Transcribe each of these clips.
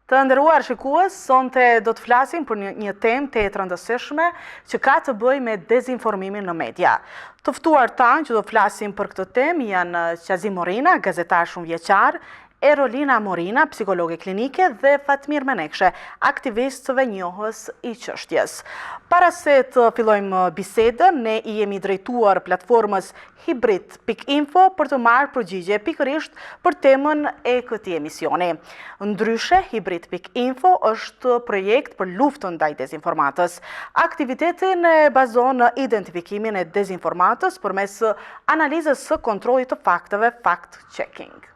Të nderuar shikues, sonte do të flasim për një temë të rëndësishme që ka të bëjë me dezinformimin në media. Të ftuar tanë që do flasim për këtë temë janë Qazi Morina, gazetar shumë vjeçar, Erolina Morina, psikologe klinike dhe Fatmir Menekshë, aktivist dhe njohës i çështjes. Para se të fillojmë bisedën, ne I jemi drejtuar platformës hibrid.info për të marrë përgjigje pikërisht për temën e këtij emisioni. Ndryshe, hibrid.info është projekt për luftën ndaj dezinformatës. Aktivitetin e bazon në identifikimin e dezinformatës përmes analizës së kontrollit të fakteve, fact-checking.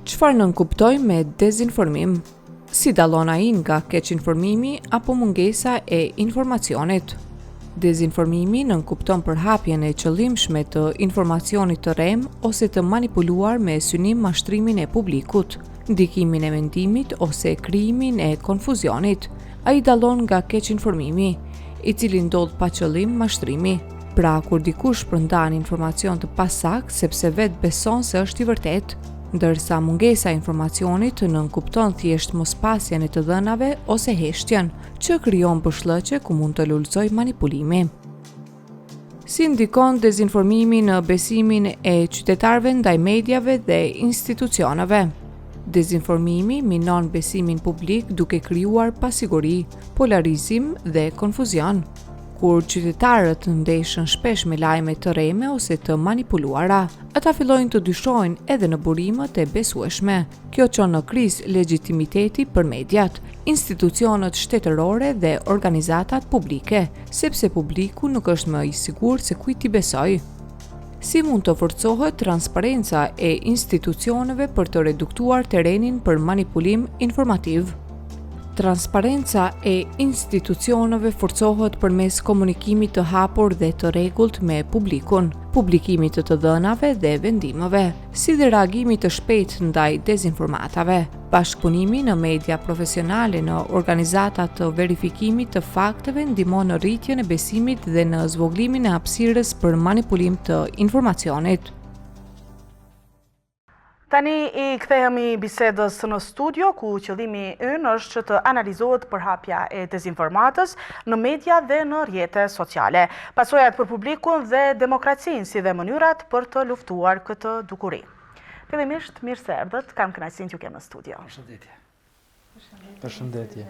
Çfarë nënkuptojmë me dezinformim? Si dallon ai nga keqinformimi apo mungesa e informacionit? Dezinformimi nënkupton përhapjen e qëllimshme të informacionit të rrem ose të manipuluar me synim mashtrimin e publikut, ndikimin e mendimit ose krijimin e konfuzionit. Ai dallon nga keqinformimi, I cili ndodh pa qëllim mashtrimi. Pra, kur dikush përndan informacion të pasakt sepse vetë beson se është I vërtetë, ndërsa mungesa e informacionit nënkupton thjesht mospasjen e të dhënave ose heshtjen, që krijon përshllëqe ku mund të lulëzojë manipulimi. Si ndikon dezinformimi në besimin e qytetarëve ndaj mediave dhe institucioneve? Dezinformimi minon besimin publik duke krijuar pasiguri, polarizim dhe konfuzion. Kur qytetarët ndeshën shpesh me lajme të rreme ose të manipuluara, ata fillojnë të dyshojnë edhe në burimet e besueshme. Kjo çon në krizë legitimiteti për mediat, institucionet shtetërore dhe organizatat publike, sepse publiku nuk është më I sigurt se kujt I besojë. Si mund të forcohet transparenca e institucioneve për të reduktuar terrenin për manipulim informativ? Transparenca e institucioneve forcohet përmes komunikimit të hapur dhe të rregullt me publikun, publikimit të dhënave dhe vendimeve, si dhe reagimit të shpejtë ndaj dezinformatave, bashkëpunimi në media profesionale në organizata të verifikimit të fakteve ndihmon në rritjen e besimit dhe në zvogëlimin e hapësirës për manipulim të informacionit. Tani I kthehemi bisedës në studio, ku qëllimi ynë është që të analizohet përhapja e dezinformatës në media dhe në rrjete sociale, pasojat për publikun dhe demokracinë, si dhe mënyrat për të luftuar këtë dukuri. Fillimisht, mirë se erdhët, kam kënaqësinë t'ju kem në studio. Përshëndetje.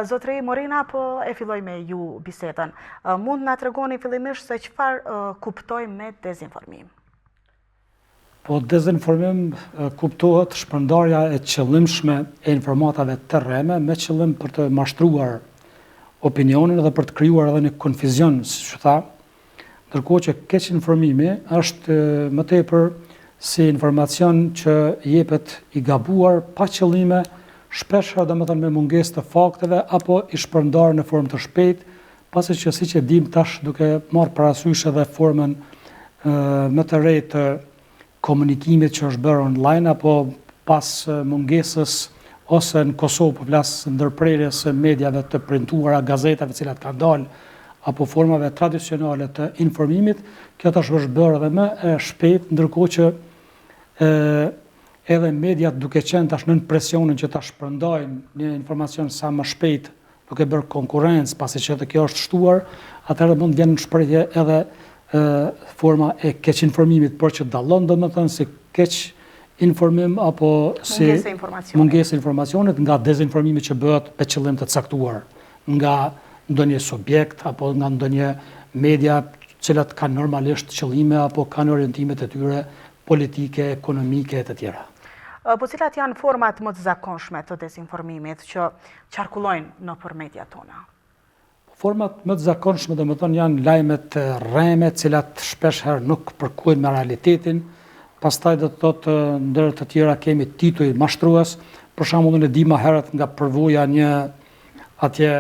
Zotri Morina, po e filloj me ju bisedën. Mund na tregoni fillimisht se çfarë kuptojmë me dezinformim? Po dezinformim kuptohet shpërndarja e qëllimshme e informatave të rreme me qëllim për të mashtruar opinionin dhe për të krijuar edhe një konfuzion, siç tha, ndërkohë që keqinformimi është më tepër si informacion që jepet I gabuar pa qëllime, shpesh domethënë me mungesë të fakteve apo I shpërndar në formë të shpejtë, pasi që siç e dim tash duke marrë parasysh edhe formën më të re të komunikimit që është bërë online, apo pas mungesës ose në Kosovë po flas ndërprerjes së mediave të printuara, gazetave të cilat kanë dalë, apo formave tradicionale të informimit, kjo tash është bërë edhe më e shpejtë, ndërkohë që edhe mediat duke qenë tash nën presionin që ta shpërndajnë një informacion sa më shpejt, duke bërë konkurrencë, pasi që edhe kjo është shtuar, atëherë mund vjen në shprehje edhe forma e keqinformimit, por që dallon domethënë si keq informim apo si mungesë informacionit nga dezinformimi që bëhet me qëllim të caktuar nga ndonjë subjekt apo nga ndonjë media të cilat kanë normalisht qëllime apo kanë orientimet e tyre politike, ekonomike e të tjera. Po cilat janë format më të zakonshme të dezinformimit që qarkullojnë nëpër mediat tona? Format më të zakonshme domethënë janë lajmet rreme, të cilat shpesh herë nuk përkujnë me realitetin. Pastaj do të thotë ndër të tjera kemi tituj mashtrues. Për shembull, unë e di më herët nga përvoja një atje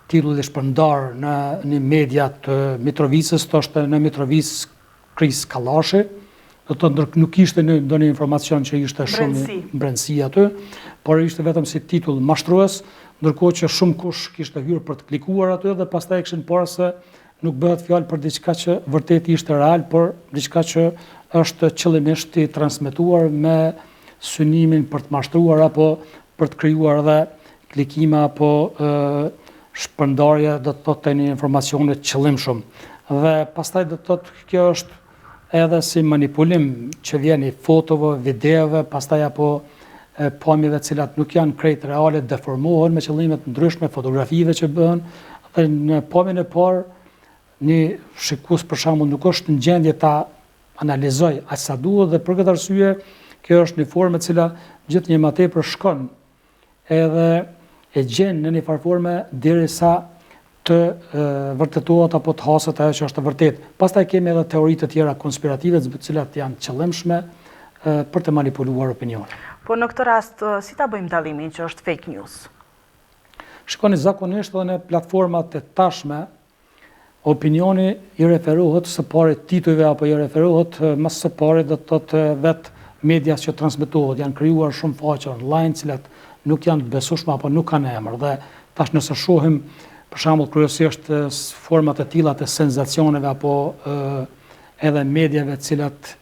titull I shpërndar në një media të Mitrovicës, thoshte në Mitrovicë Kris Kallashi. Do të thotë nuk ishte ndonjë informacion që ishte shumë brendësi aty, por ishte vetëm si titull mashtrues. Ndërkohë që shumë kush kishte hyrë për të klikuar aty dhe pastaj kishin parë se nuk bëhet fjalë për diçka që vërtet ishte real, por diçka që është qëllimisht I transmetuar me synimin për të mashtruar apo për të krijuar edhe klikime apo shpërndarje do të thotë të një informacione të qëllimshëm. Dhe pastaj do të thotë kjo është edhe si manipulim që vjen i fotove, videove, pastaj apo pamjeve të cilat nuk janë krejt reale, deformohen me qëllime të ndryshme, fotografive që bëhen, dhe në pamjen e parë një shikues për shembull nuk është në gjendje ta analizoj aq sa duhet, dhe për këtë arsye kjo është një formë e cila gjithnjë më tepër shkon edhe e gjen në një farë forme derisa të vërtetohet apo të haset ajo që është e vërtetë. Pastaj kemi edhe teoritë të tjera konspirative, të cilat janë qëllimshme për të manipuluar opinionin. Po në këtë rast, si ta bëjmë dallimin që është fake news? Shikoni, zakonisht edhe në platformat e tashme, opinioni i referohet së pari titujve apo i referohet më së pari do të thotë vetë medias që transmetohet. Janë krijuar shumë faqe online, cilat nuk janë të besueshme apo nuk kanë emër. Dhe tash nëse shohim për shembull kryesisht format e tilla të senzacioneve apo edhe mediave të cilat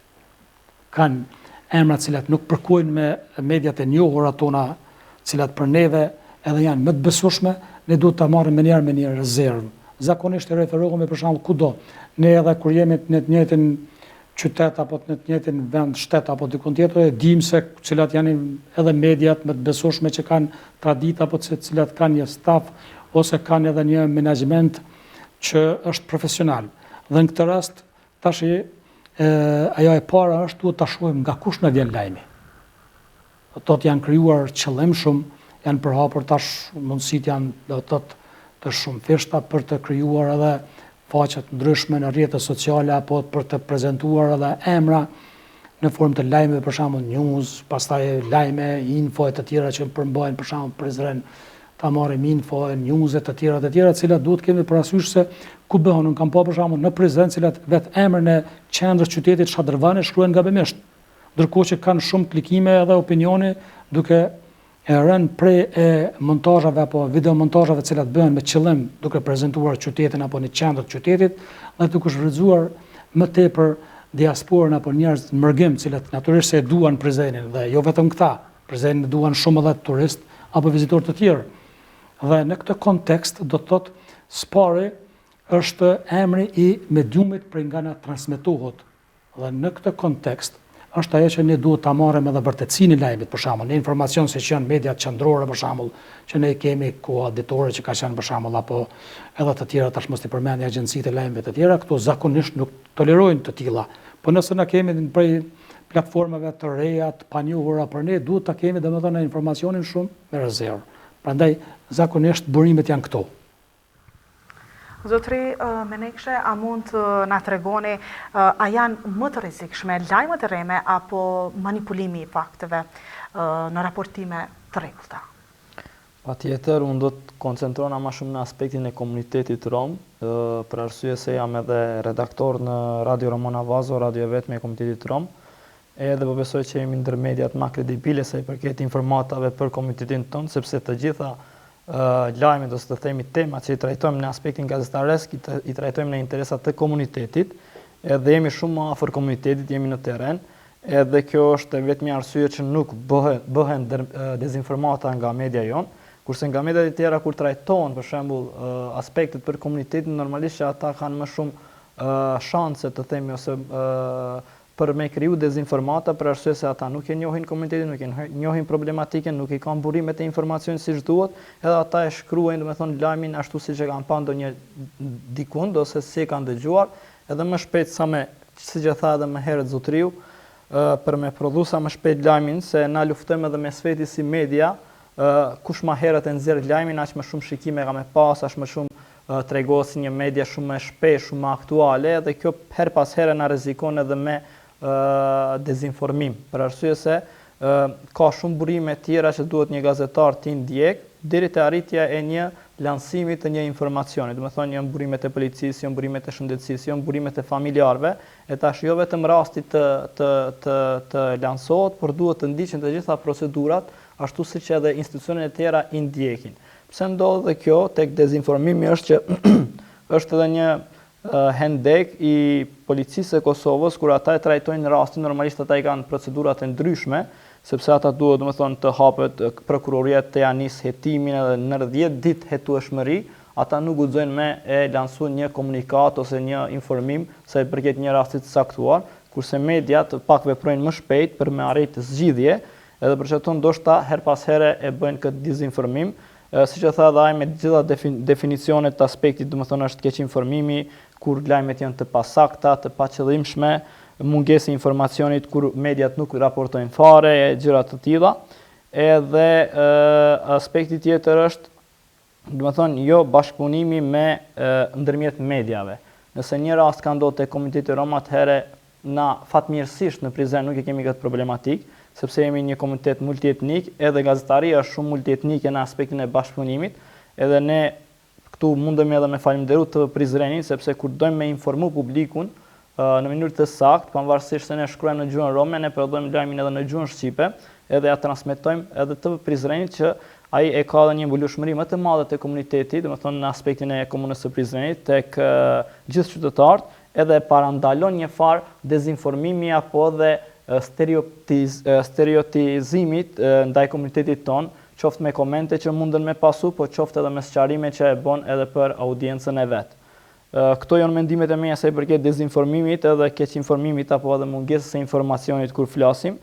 kanë emra të cilat nuk përkujnë me mediat e njohura tona, cilat për neve edhe janë më të besueshme, ne duhet ta marrim me një rezervë. Zakonisht e referohemi për shembull kudo. Ne edhe kur jemi në të njëjtin qytet apo në të njëjtin vend, shtet apo diku tjetër, e dim se cilat janë edhe mediat më të besueshme që kanë traditë apo cilat kanë një staf ose kanë edhe një menaxhiment që është profesional. Dhe në këtë rast tash ajo e para është duhet ta shohim nga kush na vjen lajmi. Ato janë krijuar qëllimshëm, janë përhapur tash mundësitë janë do të thotë të shumë thjeshta për të krijuar edhe faqe të ndryshme në rrjetet sociale apo për të prezantuar edhe emra në formë të lajmeve, për shembull news, pastaj lajme, info e të tjera që përmbajnë për shembull Prizren, ta marrim info, news e të tjera, të cilat duhet kemi parasysh se ku bëhen. Unë kam pa për shembull në Prizren, cilat vetë emrin e qendrës qytetit Shadrvani shkruajnë gabimisht, ndërkohë që kanë shumë klikime edhe opinioni duke e rënë prej montazhave apo videomontazhave cilat bëhen me qëllim duke prezantuar qytetin apo një qendër të qytetit, dhe duke shfrytzuar më tepër diasporën apo njerëz të mërgim, cilat natyrisht se e duan Prizrenin, dhe jo vetëm këta, Prizrenin e duan shumë edhe turist apo vizitorë të tjerë. Dhe në këtë kontekst do të thotë spari është emri i mediumit prej nga na transmetohet. Dhe në këtë kontekst është ajo që ne duhet ta marrim edhe vërtetësinë e lajmit, për shembull, në informacion se që janë mediat qendrore, për shembull, që ne kemi koaditore që ka qenë për shembull, apo edhe të tjera, tash mos i përmend agjencitë e lajmeve të tjera, këto zakonisht nuk tolerojnë të tilla. Po nëse na kemi prej platformave të reja, të panjohura për ne, duhet ta kemi domethënë informacionin shumë me rezervë. Prandaj zakonisht burimet janë këto. Zotri Menekshë, a mund të na tregoni a janë më të rrezikshme lajmet e rreme apo manipulimi i fakteve në raportime të rregullta? Patjetër, unë do të koncentrona më shumë në aspektin e komunitetit rom, për arsye se jam edhe redaktor në Radio Ramona Vazo, radio e vetme e komunitetit rom, edhe po besoj që jemi ndër mediat më kredibile sa i përket informatave për komunitetin tonë, sepse të gjitha lajmet ose të themi temat që i trajtojmë në aspektin gazetaresk, i trajtojmë në interesat të komunitetit, edhe jemi shumë më afër komunitetit, jemi në terren, edhe kjo është vetëm arsye që nuk bëhen dezinformata nga media jonë, kurse nga mediat e tjera kur trajtohen për shembull aspektet për komunitetin, normalisht që ata kanë më shumë shanse të themi ose për me kriju dezinformata, për arsye se ata nuk e njohin komunitetin, nuk e njohin problematikën, nuk i kanë burimet e informacionit siç duhet, edhe ata e shkruajnë, domethënë lajmin ashtu siç e kanë pa ndonjë dikund ose si e kanë dëgjuar, edhe më shpejt siç e tha edhe më herët zotriu, për me prodhu sa më shpejt lajmin, se na luftojmë edhe mes vetes si media, kush më herët e nxjerr lajmin, aq më shumë shikime ka me pas, aq më shumë tregohet si një media shumë më shpejt, shumë më aktuale, dhe kjo her pas here na rrezikon edhe me dezinformim, për arsye se ka shumë burime tjera që duhet një gazetar t'i ndjek deri te arritja e një lansimi të një informacioni. Do të thonë janë burimet e policisë, janë burimet e shëndetësisë, janë burimet e familjarëve, e tash jo vetëm rasti të lansohet, por duhet të ndiqen të gjitha procedurat, ashtu siç edhe institucionet e tjera i ndjekin. Pse ndodh dhe kjo tek dezinformimi është që është edhe një hendek i policisë e Kosovës, kur ata e trajtojnë rastin, normalisht ata i kanë procedurat e ndryshme, sepse ata duhet të hapet prokuroria të ja nis hetimin edhe në 10 ditë hetueshmëri, ata nuk guxojnë me e lansu një komunikat ose një informim sa i përket një rasti të caktuar, kurse mediat pak veprojnë më shpejt për me arritë zgjidhje, edhe për çdo ndoshta her pas here e bëjnë këtë dezinformim. Siç e tha edhe ai, me të gjitha definicionet të aspektit, është keq informimi, kur lajmet janë të pasakta, të paqëllimshme, mungesë informacionit kur mediat nuk raportojnë fare, e gjëra të tilla. Edhe aspekti tjetër është, jo bashkëpunimi me ndërmjet mediave. Nëse një rast ka ndodhur te Komiteti Rom, atëherë na fatmirësisht në Prizren nuk e kemi këtë problematik, sepse jemi një komunitet multietnik, edhe gazetaria është shumë multietnike në aspektin e bashkëpunimit, edhe ne këtu mundemi edhe me falenderu të Prizrenit, sepse kur dojmë me informu publikun në mënyrë të saktë, pavarësisht se ne shkruajmë në gjuhën rome, ne prodhojmë lajmin edhe në gjuhën shqipe, edhe ja transmetojmë edhe të Prizrenit që ai e ka edhe një mbulueshmëri më të madhe te komuniteti, domethënë në aspektin e komunës së Prizrenit tek gjithë qytetarët, edhe parandalon një farë dezinformimi apo edhe stereotizimit ndaj komunitetit ton, qoftë me komente që mundën me pasu, po qoftë edhe me sqarime që e bën edhe për audiencën e vet. Këto janë mendimet e mia sa i përket dezinformimit edhe keq informimit apo edhe mungesës së informacionit kur flasim.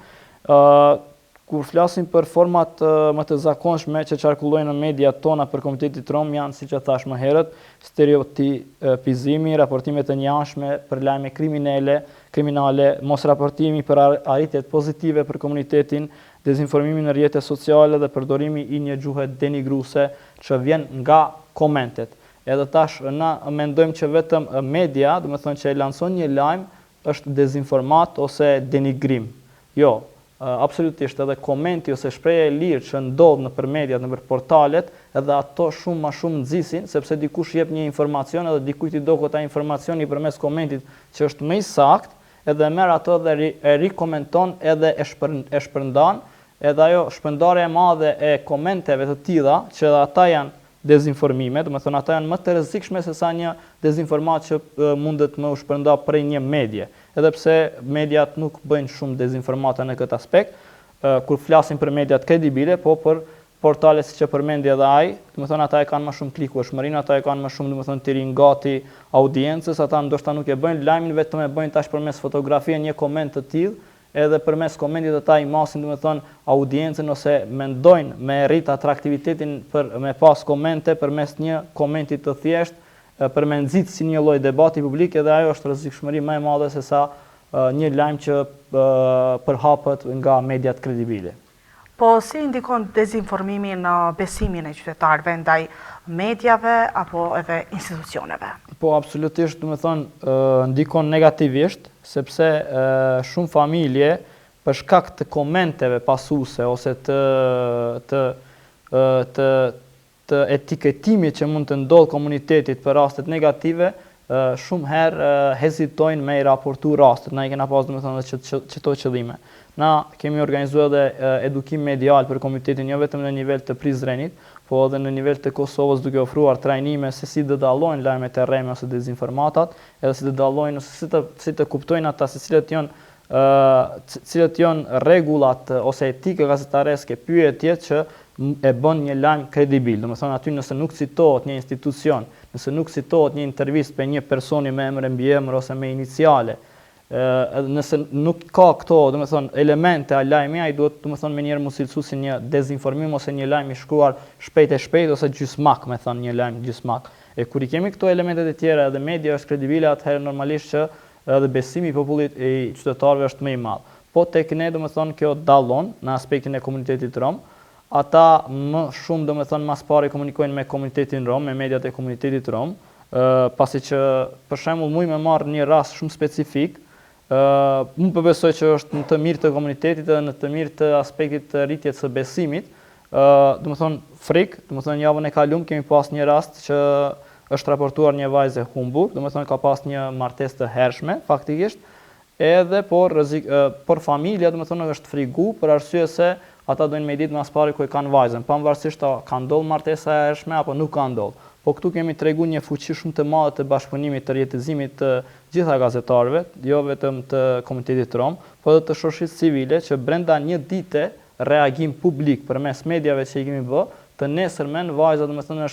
Kur flasim për format më të zakonshme që qarkullojnë në mediat tona për Komitetin Rom, janë, siç e thash më herët, stereotipizimi, raportime të njashme për lajme kriminale, mos raportimi për arritjet pozitive për komunitetin, dezinformimi në rrjete sociale dhe përdorimi i një gjuhe denigruese që vjen nga komentet. Edhe tash na mendojmë që vetëm media, domethënë që e lanson një lajm, është dezinformat ose denigrim. Jo. Absolutisht, edhe komenti ose shpreja e lirë që ndodh nëpër mediat, nëpër portalet, edhe ato shumë më shumë nxisin, sepse dikush jep një informacion edhe dikujt i dokot ai informacioni përmes komentit që është më i saktë, edhe merr ato dhe e rikomenton edhe e shpërndan, edhe ajo shpërndarja e madhe e komenteve të tilla, që edhe ata janë dezinformime, domethënë ata janë më të rrezikshme se sa një dezinformat që mundet më u shpërnda prej një medie. Edhe pse mediat nuk bëjnë shumë dezinformata në këtë aspekt, kur flasin për mediat kredibile, po për portale siç e përmendi edhe ai, domethënë ata e kanë më shumë klikueshmërinë, ata e kanë më shumë domethënë tirin gati audiencës, ata ndoshta nuk e bëjnë lajmin, vetëm e bëjnë tash përmes fotografie një koment të tillë, edhe përmes komentit ata i masin domethënë audiencën ose mendojnë me rrit atraktivitetin për me pas komente përmes një komenti të thjeshtë, për me nxitë si një lloj debati publik, edhe ajo është rrezikshmëri më e madhe se sa një lajm që përhapet nga mediat kredibile. Po si ndikon dezinformimi në besimin e qytetarëve ndaj mediave apo edhe institucioneve? Po absolutisht, domethënë ndikon negativisht, sepse shumë familje për shkak të komenteve pasuese ose të etiketimit që mund të ndodh komunitetit për rastet negative, shumë herë hezitojnë me i raportu rastet. Na i kena pas domethënë çto qëllime. Na kemi organizuar edhe edukim medial për komunitetin, jo vetëm në nivel të Prizrenit, po edhe në nivel të Kosovës, duke ofruar trajnime se si të dallojnë lajmet e rreme ose dezinformatat, edhe si të dallojnë ose si të kuptojnë ata se cilat janë rregullat ose etika gazetareske, pyetjet që e bën një lajm kredibil. Domethënë aty nëse nuk citohet një institucion, nëse nuk citohet një intervistë për një personi me emër e mbiemër ose me iniciale, nëse nuk ka këto, domethënë elemente a lajmi, ai duhet domethënë me njëherë mos cilësu si një dezinformim ose një lajm i shkruar shpejt ose gjysmak, me thënë një lajm gjysmak. E kur i kemi këto elementet e tjera dhe media është kredibile, atëherë normalisht që edhe besimi i popullit i qytetarëve është më i madh. Po tek ne domethënë kjo dallon në aspektin e komunitetit rom. Ata më shumë domethënë mas pari komunikojnë me komunitetin rom, me mediat e komunitetit rom, pasi që për shembull muj me marr një rast shumë specifik, unë besoj që është në të mirë të komunitetit dhe në të mirë të aspektit të rritjes së besimit, domethënë frikë, domethënë javën e kaluar kemi pas një rast që është raportuar një vajzë e humbur, domethënë ka pas një martesë të hershme faktikisht, edhe por familja domethënë është frigu për arsye se ata dojnë me ditë mas pari ku e kanë vajzën, pavarësisht a ka ndodhur martesa e hershme apo nuk ka ndodhur. po këtu kemi tregu një fuqi shumë të madhe të bashkëpunimit të rjetëzimit të gjitha gazetarëve, jo vetëm të komunitetit rom, po edhe të shoqërisë civile që brenda një dite reagim publik përmes mediave që i kemi bë, të nesërmen vajza domethënë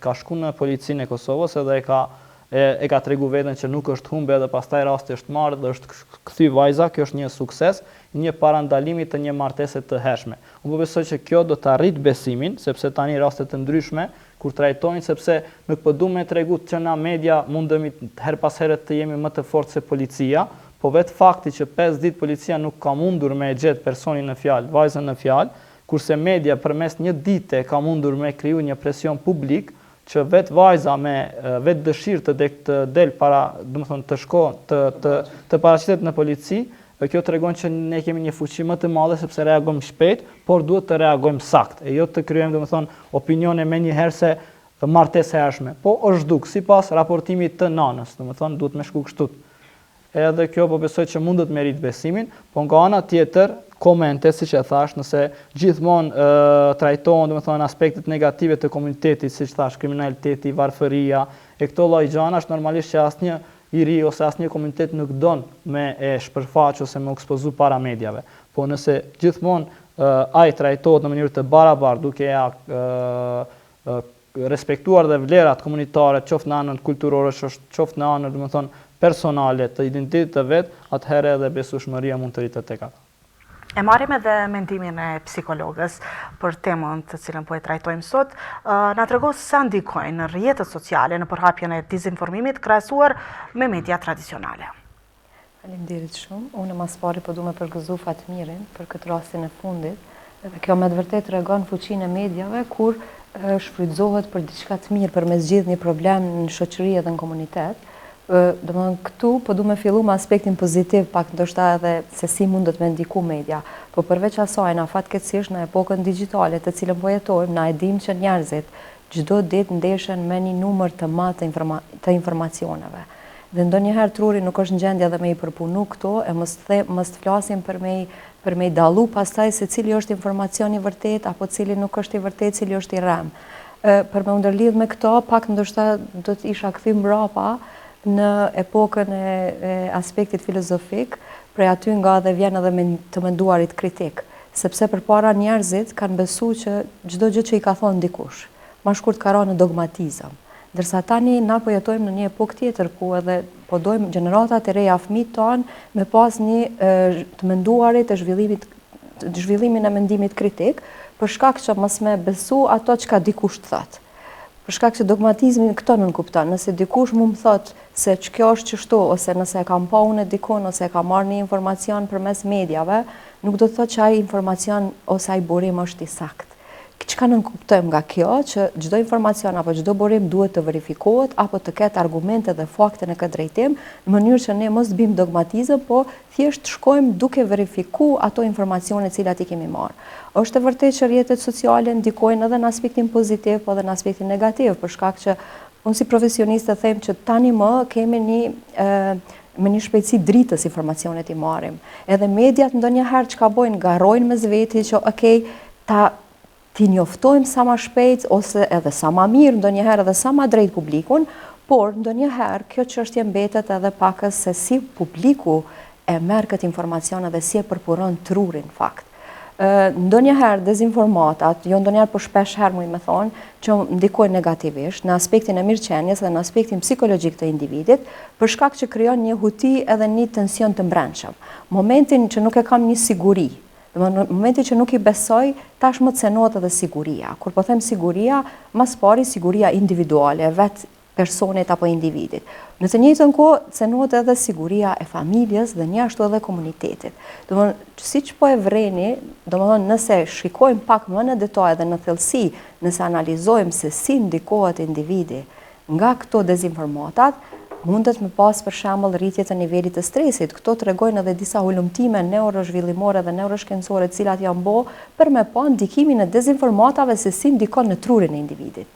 ka shku në policinë e Kosovës edhe e ka tregu veten që nuk është humbe edhe pastaj rasti është marrë dhe është kthy vajza, kjo është një sukses, një parandalimi të një martese të hershme. Unë besoj që kjo do të arrit besimin, sepse tani raste të ndryshme kur trajtojnë, sepse nuk po du me tregu që na media mundemi her pas here të jemi më të fortë se policia, po vetë fakti që 5 ditë policia nuk ka mundur me gjetë personin në fjalë, vajzën në fjalë, kurse media përmes një dite ka mundur me kriju një presion publik që vetë vajza me vetë dëshirë të del para, domethënë të shko, të paraqitet në polici, kjo tregon që ne kemi një fuqi më të madhe sepse reagojmë shpejt, por duhet të reagojmë sakt, e jo të krijojmë domethënë opinione menjëherë se martesë hershme. Po është duk sipas raportimit të nanës, domethënë duhet me shku kështu. Edhe kjo po besoj që mund të merit besimin, po nga ana tjetër komente, siç e thash, nëse gjithmonë trajtohen domethënë aspektet negative të komunitetit, siç thash, kriminaliteti, varfëria, e këto lloj gjanash normalisht që asnjë i ri ose asnjë komunitet nuk don me e shpërfaq ose me ekspozu para mediave. Po nëse gjithmonë ai trajtohet në mënyrë të barabartë, duke respektuar dhe vlerat komunitare, qoftë në anën kulturore, qoftë në anën domethënë personale të identitetit të vet, atëherë edhe besueshmëria mund të rritet tek ata. E marrim edhe mendimin e psikologës për temën të cilën po e trajtojmë sot. Na trego sa ndikojnë në rrjetet sociale në përhapjen e dezinformimit krahasuar me media tradicionale. Faleminderit shumë. Unë mas pari po du me përgëzu Fatmirin për këtë rastin e fundit. Edhe kjo me të vërtet tregon fuqinë e mediave kur shfrytëzohet për diçka të mirë për me zgjidhur një problem në shoqëri edhe në komunitet. Domethënë këtu po du me fillu me aspektin pozitiv, pak ndoshta edhe se si mundet me ndiku media. Po përveç asaj, na fatkeqësisht në epokën digjitale të cilën po jetojmë, na e dim që njerëzit çdo ditë ndeshen me një numër të madh të informacioneve. Dhe ndonjëherë truri nuk është në gjendje edhe me i përpunu këto, e mos të flasim për me i dallu pastaj se cili është informacioni i vërtet apo cili nuk është i vërtet, cili është i rrem. Për me u ndërlidh me këto, pak ndoshta do të isha kthy mbrapa në epokën e aspektit filozofik, prej aty nga dhe vjen edhe të menduarit kritik, sepse përpara njerëzit kanë besu që çdo gjë që i ka thonë dikush, më shkurt ka rënë në dogmatizëm. Ndërsa tani na po jetojmë në një epokë tjetër ku edhe po dojmë gjeneratat e reja fëmijët tonë me pas një të menduarit të zhvillimin e mendimit kritik, për shkak që mos me besu ato çka dikush thotë. Për shkak që dogmatizmin këto nuk kupton. Nëse dikush më thot se kjo është çështu, ose nëse e kam pa unë dikun, ose e kam marrë një informacion përmes mediave, nuk do të thotë që ai informacion ose ai burim është i saktë. Çka ne kuptojmë nga kjo, që çdo informacion apo çdo burim duhet të verifikohet apo të ketë argumente dhe fakte në këtë drejtim, në mënyrë që ne mos bëjmë dogmatizëm, po thjesht shkojmë duke verifikuar ato informacione të cilat i kemi marrë. Është e vërtetë që rrjetet sociale ndikojnë edhe në aspektin pozitiv, po edhe në aspektin negativ, për shkak që unë si profesioniste them që tani më kemi me një shpejtësi dritës informacionet i marrim. Edhe mediat ndonjëherë çka bojnë, garrojnë mes veti që ti njoftojmë sa ma shpejt, ose edhe sa ma mirë, ndonjëherë edhe sa ma drejt publikun, por ndonjëherë kjo çështje mbetet edhe pakës se si publiku e merr këtë informacion edhe si e përpuron trurin fakt. Ndonjëherë dezinformatat, jo ndonjëherë por shpesh herë muj me thonë, që ndikojnë negativisht në aspektin e mirëqenies dhe në aspektin psikologjik të individit, për shkak që krijon një huti edhe një tension të brendshëm. Momentin që nuk e kam një siguri, në momentin që nuk i besoj, tashmë cenohet edhe siguria. Kur po them siguria, mas pari siguria individuale, vetë personit apo individit. Në të njëjtën kohë cenohet edhe siguria e familjes dhe njashtu edhe komunitetit. Domthonë, siç po e vreni, domthonë nëse shikojmë pak më në detaj dhe në thellësi, nëse analizojmë se si ndikohet individi nga këto dezinformatat, mundet me pas për shembull rritje të nivelit të stresit. Këto tregojnë edhe disa hulumtime neurozhvillimore dhe neuroshkencore të cilat janë bë për me pa ndikimin e dezinformatave se si ndikon në trurin e individit.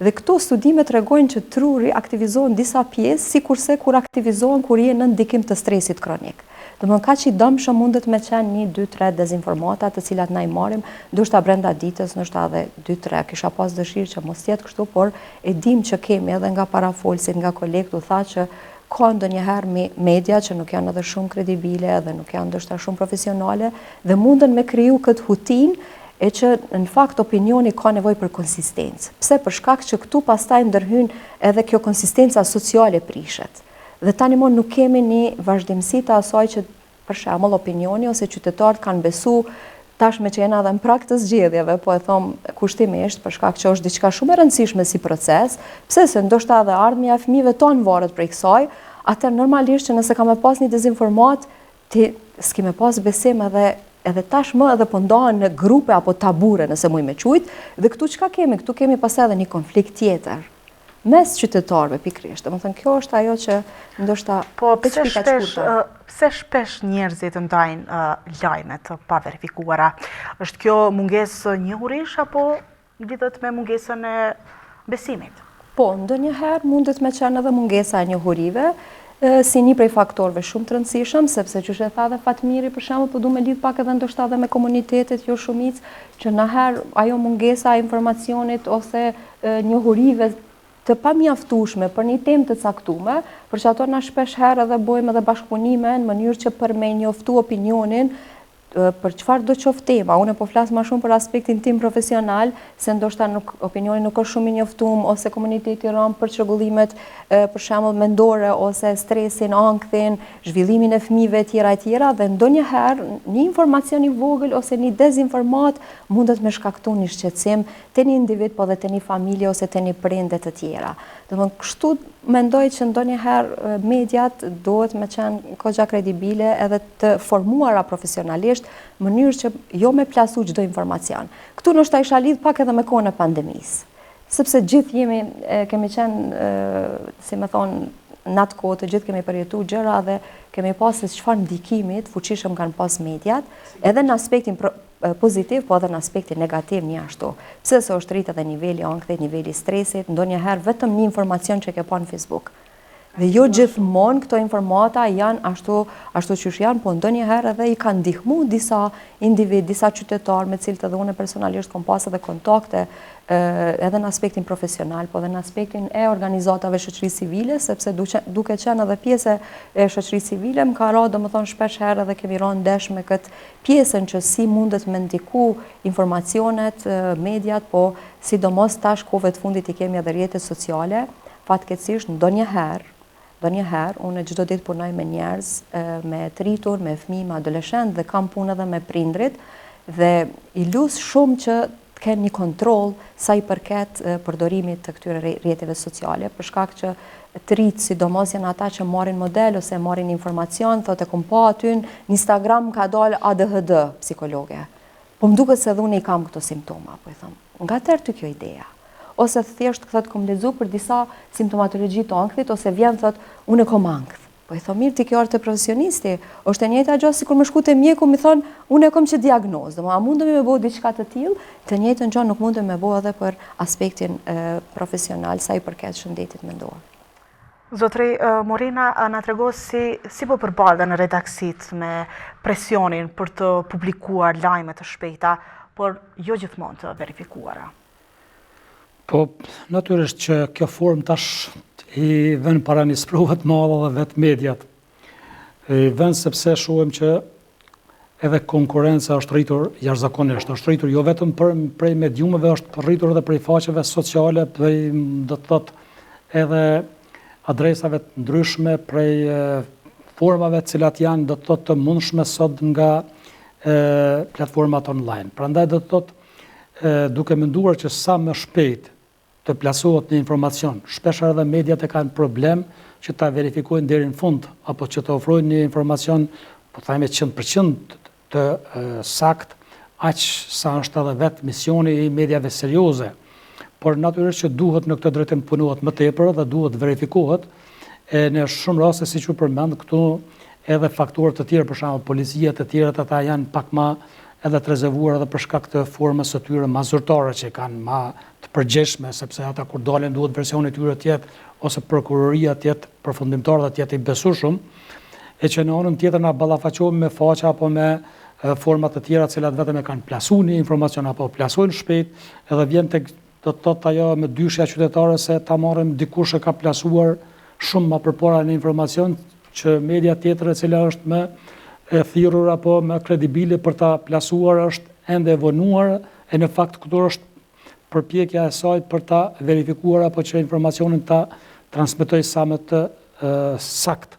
Dhe këto studime tregojnë që truri aktivizohen disa pjesë, sikurse kur aktivizohen kur je në ndikim të stresit kronik. Domethënë kaq i dëmshëm mundet me qenë 1, 2, 3 dezinformata të cilat na i marrim, ndoshta brenda ditës, ndoshta edhe 2, 3. Kisha pas dëshirë që mos jetë kështu, por e dim që kemi edhe nga parafolësit, nga kolegët u tha që ka ndonjëherë media që nuk janë edhe shumë kredibile dhe nuk janë ndoshta shumë profesionale dhe munden me kriju këtë hutin e që në fakt opinioni ka nevojë për konsistencë. Pse? Për shkak që këtu pastaj ndërhyn edhe kjo konsistenca sociale prishet. Dhe tani më nuk kemi një vazhdimsi të asaj që për shembull opinioni ose qytetarët kanë besu tashme që jena edhe në prag të zgjedhjeve, po e them kushtimisht për shkak që është diçka shumë e rëndësishme si proces, pse se ndoshta edhe ardhmja e fëmijëve tonë varet prej kësaj, atë normalisht që nëse ka me pas një dezinformat, ti s'ki me pas besim edhe tashmë edhe po ndahen në grupe apo tabure nëse muj me quajt, dhe këtu çka kemi? Këtu kemi pas edhe një konflikt tjetër mes qytetarëve pikërisht. Domethënë kjo është ajo që ndoshta pse shpesh njerëzit ndajnë lajme të paverifikuara? Është kjo mungesë njohurish apo lidhet me mungesën e besimit? Po, ndonjëherë mundet me qenë edhe mungesa e njohurive, si një prej faktorëve shumë të rëndësishëm, sepse që e tha dhe Fatmiri për shembull, po du me lidh pak edhe ndoshta edhe me komunitetet jo shumicë, që naherë ajo mungesa e informacionit ose njohurive të pamjaftueshme për një temë të caktuar, për që ato na shpesh herë edhe bojmë edhe bashkëpunime në mënyrë që për me njoftu opinionin për çfarë do qoftë tema. Unë po flas më shumë për aspektin tim profesional, se ndoshta opinioni nuk është shumë i njoftuar ose komuniteti rom për çrregullimet për shembull mendore ose stresin, ankthin, zhvillimin e fëmijëve etj. Dhe ndonjëherë një informacion i vogël ose një dezinformat mundet me shkaktu një shqetësim te një individ, po dhe te një familje ose te një prindë të tjera. Domethënë kështu mendoj që ndonjëherë mediat duhet me qenë kogja kredibile edhe të formuara profesionalisht, në mënyrë që jo me plasu çdo informacion. Këtu ndoshta isha lidh pak edhe me kohën e pandemisë, sepse gjithë kemi qenë, si më thonë, në atë kohë të gjithë kemi përjetuar gjëra dhe kemi pas se çfarë ndikimi të fuqishëm kanë pas mediat, edhe në aspektin pozitiv, po edhe në aspektin negativ një ashtu. Pse se është rrit edhe niveli ankthit, niveli stresit, ndonjëherë vetëm një informacion që ke pa në Facebook. Dhe jo gjithmonë këto informata janë ashtu që janë, po ndonjëherë edhe i kanë ndihmu disa individ, disa qytetarë me cilët edhe unë personalisht kom pas edhe kontakte edhe në aspektin profesional, po edhe në aspektin e organizatave shoqërisë civile, sepse duke qenë edhe pjesë e shoqërisë civile, më ka rënë domethënë shpesh herë edhe kemi rënë ndesh me këtë pjesën që si mundet me ndiku informacionet, mediat, po sidomos tash kohëve të fundit i kemi edhe rrjetet sociale, fatkeqësisht ndonjëherë unë çdo ditë punoj me njerëz, me të rritur, me fëmijë, me adoleshent dhe kam punë edhe me prindrit dhe i lus shumë që të kenë një kontroll sa i përket përdorimit të këtyre rrjeteve sociale, për shkak që të rritë, sidomos janë ata që marrin model ose marrin informacion, thotë kom pa aty në Instagram ka dalë ADHD psikologe. Po më duket se edhe unë i kam këto simptoma, po i them. Nga tërë ty kjo ideja? Ose thjesht thotë kom lexuar për disa simptomatologji të ankthit ose vjen thotë unë kom ankth. Po i them mirë ti kjo është profesionisti, është e njëjta gjë sikur më shku te mjeku më thon unë kom që diagnozë, domethënë a mundemi me bëu diçka të tillë, të njëjtën gjë nuk mundem me bëu edhe për aspektin profesional sa i përket shëndetit mendor. Zotri Morina, na trego si po përballen redaksit me presionin për të publikuar lajme të shpejta, por jo gjithmonë të verifikuara. Po, natyrisht që kjo formë tash i vën para një sprova të madhe dhe vetë mediat. I vën sepse shohim që edhe konkurenca është rritur jashtëzakonisht, është rritur jo vetëm prej mediumeve, është rritur edhe prej faqeve sociale, prej do të thotë edhe adresave të ndryshme, prej formave të cilat janë do të thotë të mundshme sot nga platformat online. Prandaj do të thotë duke menduar që sa më shpejt të plasohet një informacion, shpeshherë edhe mediat e kanë problem që ta verifikojnë deri në fund, apo që të ofrojnë një informacion, po thajme 100% të sakt, aq sa është edhe vetë misioni i mediave serioze. Por natyrisht që duhet në këtë drejtim punohet më tepër dhe duhet verifikohet. Në shumë raste, siç u përmend këtu, edhe faktorë të tjerë, për shembull policia të tjerët ata janë pak më edhe të rezervuar edhe për shkak të formës së tyre ma zyrtare që kanë ma të përgjeshme, sepse ata kur dalen duhet versioni tyre tjetë ose prokuroria tjetë përfundimtar dhe tjetë i besueshëm, e që në anën tjetër na ballafaqohemi me faqe apo me format të tjera cilat vetëm e kanë plasuar një informacion apo plasojnë shpejt, edhe vjen tek do të thotë ajo me dyshja qytetare se ta marrim dikush e ka plasuar shumë më përpara në informacion që media tjetër e cila është më e thirrur apo më kredibile për ta plasuar është ende e vonuar, e në fakt këtu është përpjekja e saj për ta verifikuar apo që informacionin ta transmetoj sa më të sakt,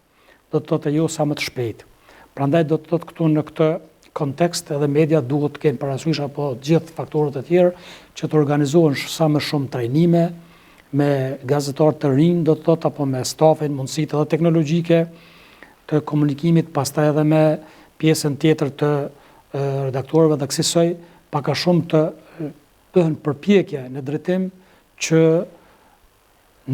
do të thotë jo sa më të shpejt. Prandaj do të thotë këtu në këtë kontekst edhe media duhet të kenë parasysh apo gjithë faktorët e tjerë që të organizohen sa më shumë trajnime me gazetarë të rinj, do të thotë apo me stafin, mundësitë edhe teknologjike të komunikimit, pastaj edhe me pjesën tjetër të redaktorëve dhe kësaj pak a shumë të bëhen përpjekje në drejtim që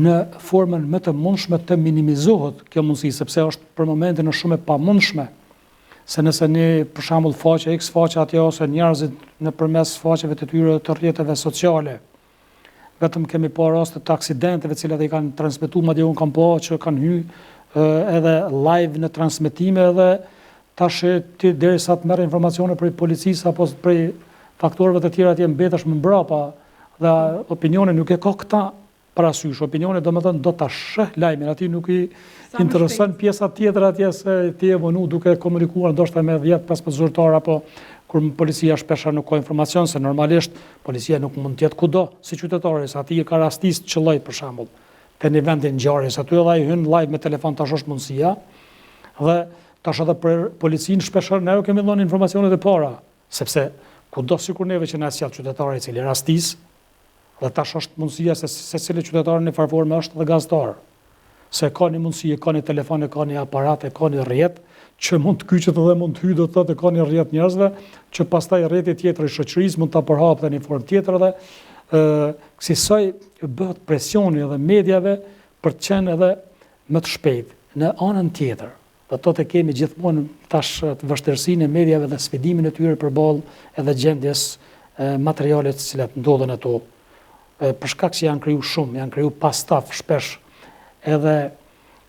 në formën më të mundshme të minimizohet kjo mundësi, sepse është për momentin është shumë e pamundshme. Se nëse një, për shembull, faqe X, faqe atje ose njerëzit nëpërmes faqeve të tyre të rrjeteve sociale, vetëm kemi parë raste të aksidenteve të cilat i kanë transmetuar, madje unë kam pa që kanë hyrë edhe live në transmetime edhe tash ti derisa të merr informacione prej policisë apo prej faktorëve të tjerë atje mbetesh më mbrapa dhe opinioni nuk e ka këta parasysh. Opinioni domethënë do ta sheh lajmin, aty nuk i intereson pjesa tjetër atje se ti e vonu duke komunikuar ndoshta me 10-15 zyrtar apo kur policia shpesh nuk ka informacion, se normalisht policia nuk mund të jetë kudo si qytetari, sa aty ka rastistë qelloj për shembull te në vendin ngjarjes, aty edhe ai hyn live me telefon tash është mundësia. Dhe tash edhe për policinë shpesh ne kemi dhënë informacionet e para, sepse kudo sikur neve që na sjell qytetari i cili rastis, dhe tash është mundësia se secili qytetar në farforme është dhe gazetar. Se ka një mundësi, ka një telefon, ka një aparat, ka një rrjet, që mund të kyçet edhe mund të hyjë, do të thotë ka një rrjet njerëzve, që pastaj rrjeti tjetër i shoqërisë mund ta përhapë në një formë tjetër dhe kësaj bëhet presioni edhe medjave për të qenë edhe më të shpejt. Në anën tjetër, do të thotë kemi gjithmonë tash të vështirësinë e medjave dhe sfidimin e tyre përballë edhe gjendjes materialet të cilat ndodhen ato. Për shkak se janë janë kriju pa staf shpesh, edhe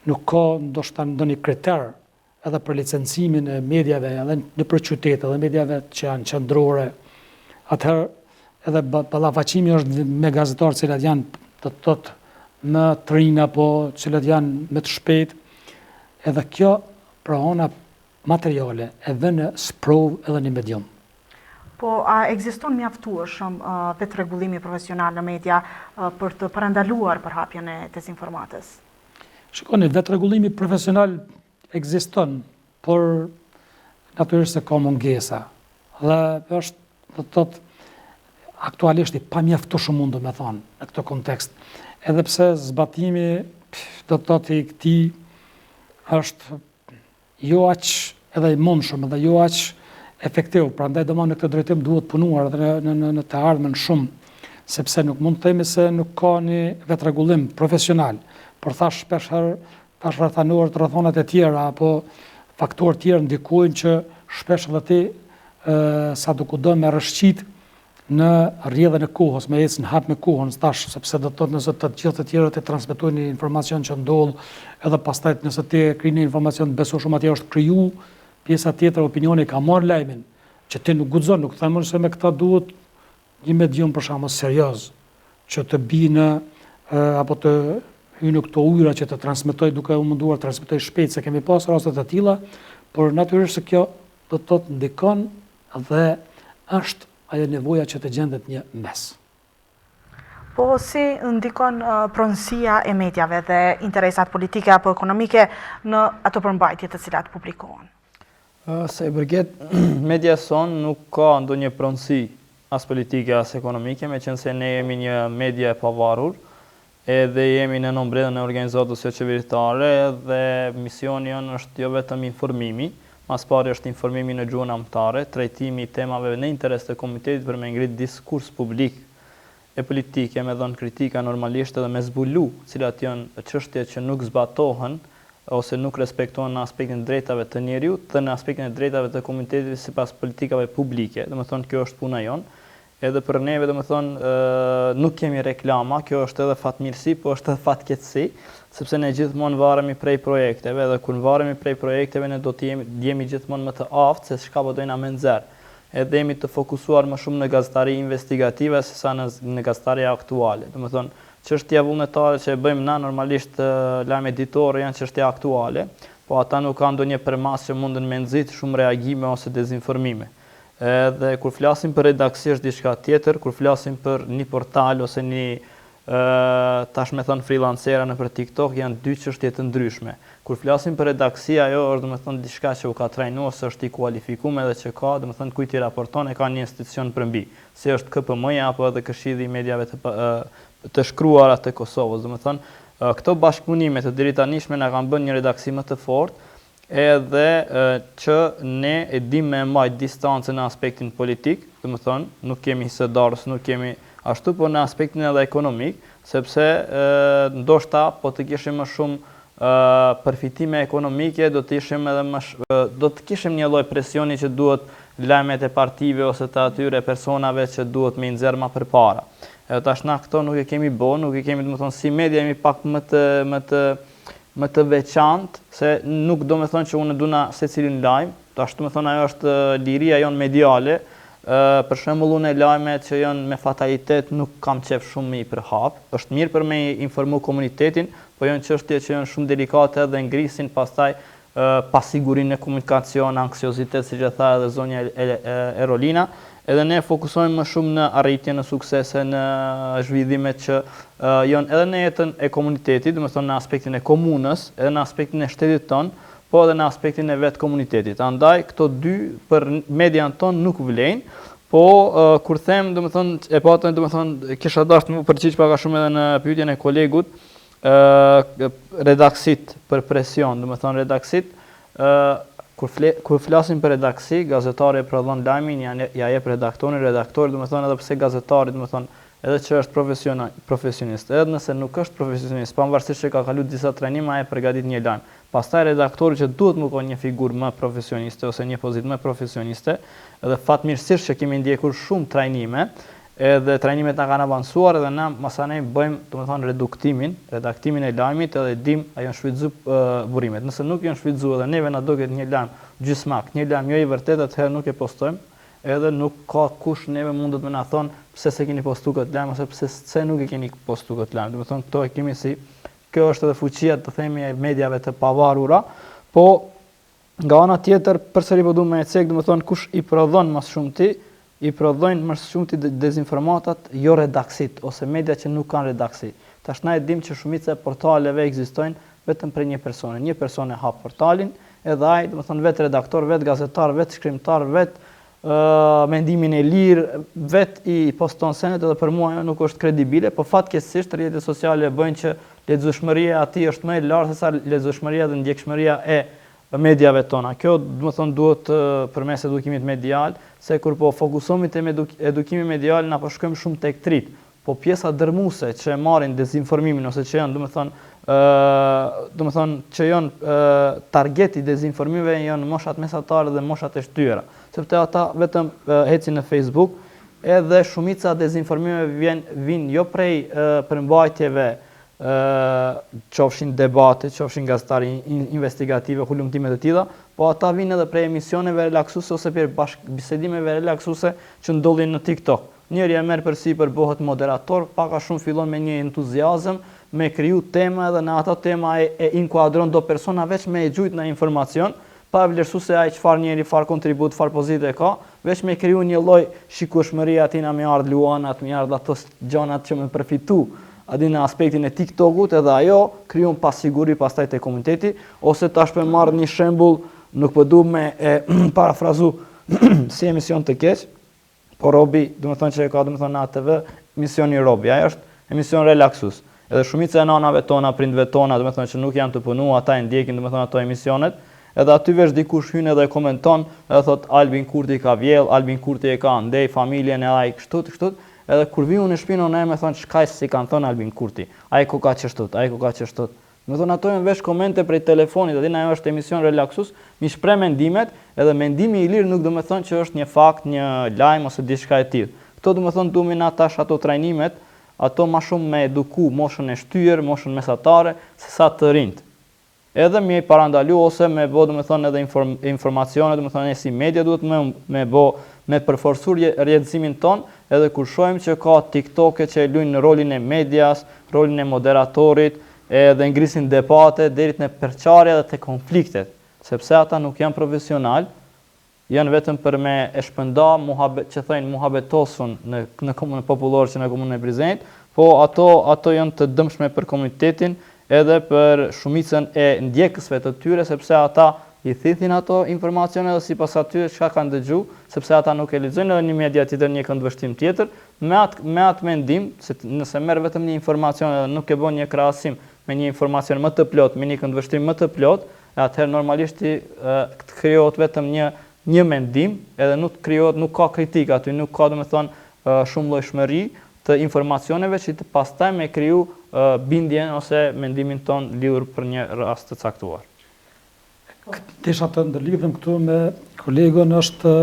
nuk ka ndoshta ndonjë kriter edhe për licencimin e medjave edhe nëpër qytet edhe medjave që janë qendrore. Atëherë edhe ballafaqimi është me gazetarë të cilat janë do të thotë më të rinj apo të cilat janë më të shpejt. Edhe kjo pra ona materiale e vën në sprov edhe në medium. Po, a ekziston mjaftueshëm vetë rregullimi profesional në media për të parandaluar përhapjen e dezinformatës? Shikoni, vetë rregullimi profesional ekziston, por natyrisht se ka mungesa. Dhe është, do të thotë, aktualisht i pamjaftueshëm mund të thonë në këtë kontekst. Edhe pse zbatimi, do të thotë, i këtij është jo aq edhe i mundshëm edhe jo aq efektiv, prandaj domosdoshmë në këtë drejtim duhet punuar edhe në të ardhmen shumë, sepse nuk mund të themi se nuk ka një vetë rregullim profesional, por thash shpesh herë tash rrethanor të rrethonat e tjera apo faktorë të tjerë ndikojnë që shpesh edhe ti sa do kudo me rrshqit në rrjedhën e kohës, me ecën hap me kohën tash, sepse do të thotë nëse të gjithë të tjerët e transmetojnë informacion që ndodh, edhe pastaj nëse ti krijoni një informacion besueshëm atje është kriju, pjesa tjetër opinioni ka marrë lajmin, që ti nuk guxon, nuk themon se me këta duhet një medium për shkak serioz, që të binë apo të hyjë në këto ujëra që të transmetoj duke u munduar të transmetoj shpejt, se kemi pas raste të tilla, por natyrisht se kjo do të thotë ndikon dhe është ajo nevoja që të gjendet një mes. Po si ndikon pronësia e medjave dhe interesat politike apo ekonomike në ato përmbajtje të cilat publikohen? Se i përket media son nuk ka ndonjë pronësi as politike as ekonomike, meqense ne jemi një media e pavarur, edhe jemi në nënbredhjen e organizatës jo qeveritare dhe misioni jonë është jo vetëm informimi, mas pari është informimi në gjuhën anëtare, trajtimi i temave në interes të komunitetit për me ngrit diskurs publik e politike, me dhënë kritika normalisht edhe me zbulu, cilat janë çështjet që nuk zbatohen ose nuk respektohen në aspektin e drejtave të njeriut dhe në aspektin e drejtave të komunitetit sipas politikave publike. Domethënë kjo është puna jon. Edhe për neve domethënë nuk kemi reklama, kjo është edhe fatmirësi, po është edhe fatkeqësi, sepse ne gjithmonë varemi prej projekteve dhe kur varemi prej projekteve ne do të jemi gjithmonë më të aftë se çka po dojna me nxjerr. Edhe jemi të fokusuar më shumë në gazetari investigative sesa në gazetari aktuale. Domethënë çështja vullnetare që e bëjmë na normalisht lajm editorë janë çështje aktuale, po ata nuk kanë ndonjë përmas që mundën me nxit shumë reagime ose dezinformime. Edhe kur flasim për redaksi është diçka tjetër, kur flasim për një portal ose një tash me thon freelancera nëpër TikTok janë dy çështje të ndryshme. Kur flasim për redaksi ajo është domethënë diçka që u ka trajnuar, se është i kualifikuar edhe që ka, domethënë kujt i raporton e ka një institucion përmbi, si është KPM-ja apo edhe Këshilli i Mediave të shkruara të Kosovës. Domethënë këto bashkëpunime të deritanishme na kanë bërë një redaksi më të fortë, edhe që ne e dim me mbajt distancën në aspektin politik, domethënë nuk kemi hisëdarës, nuk kemi ashtu, po në aspektin edhe ekonomik, sepse ndoshta po të kishim më shumë përfitime ekonomike, do të kishim një lloj presioni që duhet lajmet e partive ose të atyre personave që duhet me nxjerr më përpara. Edhe tash na këto nuk e kemi bën, nuk e kemi domethënë si media jemi pak më të veçantë, se nuk do me thonë që unë duna secilin lajm, tash do me thonë ajo është liria jonë mediale, për shembull unë lajmet që janë me fatalitet nuk kam qef shumë i përhap, është mirë për me informu komunitetin, po janë çështje që janë shumë delikate dhe ngrisin pastaj pasigurinë e komunikacion, anksiozitet, siç e tha edhe zonja Erolina, edhe ne fokusojmë më shumë në arritje, në suksese, në zhvillimet që janë edhe në jetën e komunitetit, domethënë në aspektin e komunës, edhe në aspektin e shtetit tonë, po edhe në aspektin e vetë komunitetit. Andaj, këto dy për median tonë nuk vlejnë, po kur them, domethënë, e patën, domethënë, kisha dashur të më përgjigj pak a shumë edhe në pyetjen e kolegut, redaksit për presion, domethënë redaksit, kur flasim për redaksi, gazetari e prodhon lajmin, ja jep redaktorin, redaktori, domethënë edhe pse gazetari, domethënë, edhe që është profesionist, edhe nëse nuk është profesionist, pavarësisht që ka kaluar disa trajnime, ai përgatit një lajm. Pastaj redaktori që duhet më konë një figurë më profesioniste ose një pozitë më profesioniste, edhe fatmirësisht që kemi ndjekur shumë trajnime, edhe trajnimet na kanë avancuar edhe na masanej bëjmë, domethënë redaktimin e lajmit edhe dim a janë shfrytzuar burrimet. Nëse nuk janë shfrytzuar dhe neve na duket një lajm gjysmak, një lajm jo i vërtetë, atëherë nuk e postojmë, edhe nuk ka kush neve mundet me na thonë pse se keni postuar këtë lajm ose pse nuk e keni postuar këtë lajm. Domethënë këto e kemi si kjo është edhe fuqia të themi e mediave të pavarura, po nga ana tjetër përsëri po duam me cek, domethënë kush i prodhon më shumëti, i prodhojnë më shumëti dezinformatat jo redaksit ose media që nuk kanë redaksi. Tash na e dim që shumica e portaleve ekzistojnë vetëm për një persone. Një person e hap portalin, edhe ai, domethënë vetë redaktor, vetë gazetar, vetë shkrimtar, vetë mendimin e lirë, vetë i poston senet, edhe për mua nuk është kredibile, po fatkeqësisht rrjetet sociale bëjnë që lexueshmëria e atij është më e lartë se sa lexueshmëria dhe ndjekshmëria e mediave tona. Kjo domethënë duhet përmes edukimit medial, se kur po fokusohemi te edukimi medial na po shkojmë shumë tek trit, po pjesa dërmuese që marrin dezinformimin ose që janë domethënë që janë targeti dezinformimeve janë moshat mesatare dhe moshat e shtyra, sepse ata vetëm ecin në Facebook, edhe shumica dezinformimeve vijnë jo prej përmbajtjeve qofshin debate, qofshin gazetari investigative, hulumtime të tilla, po ata vinë edhe prej emisioneve relaksuese ose për bashkëbisedimeve relaksuese që ndodhin në TikTok. Njëri e merr përsipër bëhet moderator, pak a shumë fillon me një entuziazëm, me kriju tema dhe në ato tema e inkuadron do persona veç me e gjujt në informacion, pa vlerësuar se ai çfarë njeri, çfarë kontribut, çfarë pozitë ka, veç me kriju një lloj shikueshmërie aty na më ardh luanat, më ardh ato gjanat që më përfitu adi në aspektin e TikTokut, edhe ajo krijon pasiguri pastaj te komuniteti, ose tash për marr një shembull, nuk po duam me parafrazu si emision të keq, po Robi, domethënë që ka domethënë në ATV, emisioni Robi, ai është emision relaksues. Edhe shumica e nanave tona, prindve tona, domethënë që nuk janë të punuar, ata e ndjekin domethënë ato emisionet, edhe aty veç dikush hyn edhe komenton, edhe thot Albin Kurti ka vjell, Albin Kurti e ka ndej familjen e ai kështu, edhe kur viun në shtëpinë unë më thon çka si kanë thon Albin Kurti. Ai ku ka çështot, ai ku ka çështot. Me thonë ato janë vesh komente prej telefonit, aty ajo është emision relaksus, mi shpreh mendimet, edhe mendimi i lirë nuk do me thonë që është një fakt, një lajm ose diçka e tillë. Kto do me thonë duhet na tash ato trajnimet, ato më shumë me eduku moshën e shtyr, moshën mesatare, se sa të rinjt. Edhe mi parandalu ose me bë do me thonë edhe informacione, do me thonë si media duhet me përforcur rrjedhimin ton, edhe kur shohim që ka TikTok-e që luajnë rolin e medias, rolin e moderatorit, edhe ngrisin debate deri në përçarje dhe të konfliktet, sepse ata nuk janë profesional, janë vetëm për me e shpënda që thënë muhabetosun në komunën popullore që në komunën e Prizrenit, po ato janë të dëmshme për komunitetin edhe për shumicën e ndjekësve të tyre, sepse ata i thithin ato informacione dhe sipas atyre çka kanë dëgju, sepse ata nuk e lexojnë edhe një media tjetër, një këndvështrim tjetër, me atë mendim, se nëse merr vetëm një informacion dhe nuk e bën një krahasim me një informacion më të plot, me një këndvështrim më të plot, atëherë normalisht krijohet vetëm një mendim, edhe nuk ka kritik aty, nuk ka domethënë shumë llojshmëri të informacioneve që të pastaj me kriju bindjen ose mendimin ton lidhur për një rast të caktuar. Desha të ndërlidhem këtu me kolegën është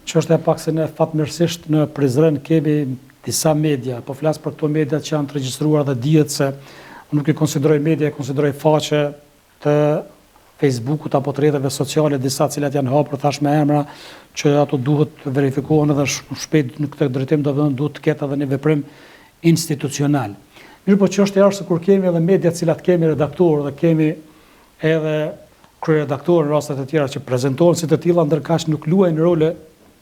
që është e pak se ne fatmirësisht në Prizren kemi disa media, po flas për këto media që janë të regjistruar dhe dihet se nuk i konsideroj media, i konsideroj faqe të Facebookut apo të rrjeteve sociale, disa cilat janë hapur thash me emra që ato duhet verifikohen edhe shpejt në këtë drejtim duhet të ketë edhe një veprim institucional. Mirë po çështja është se kur kemi edhe media të cilat kemi redaktorë dhe kemi edhe kryeredaktorë në rastet e tjera që prezantohen si të tilla, ndërkaq nuk luajnë role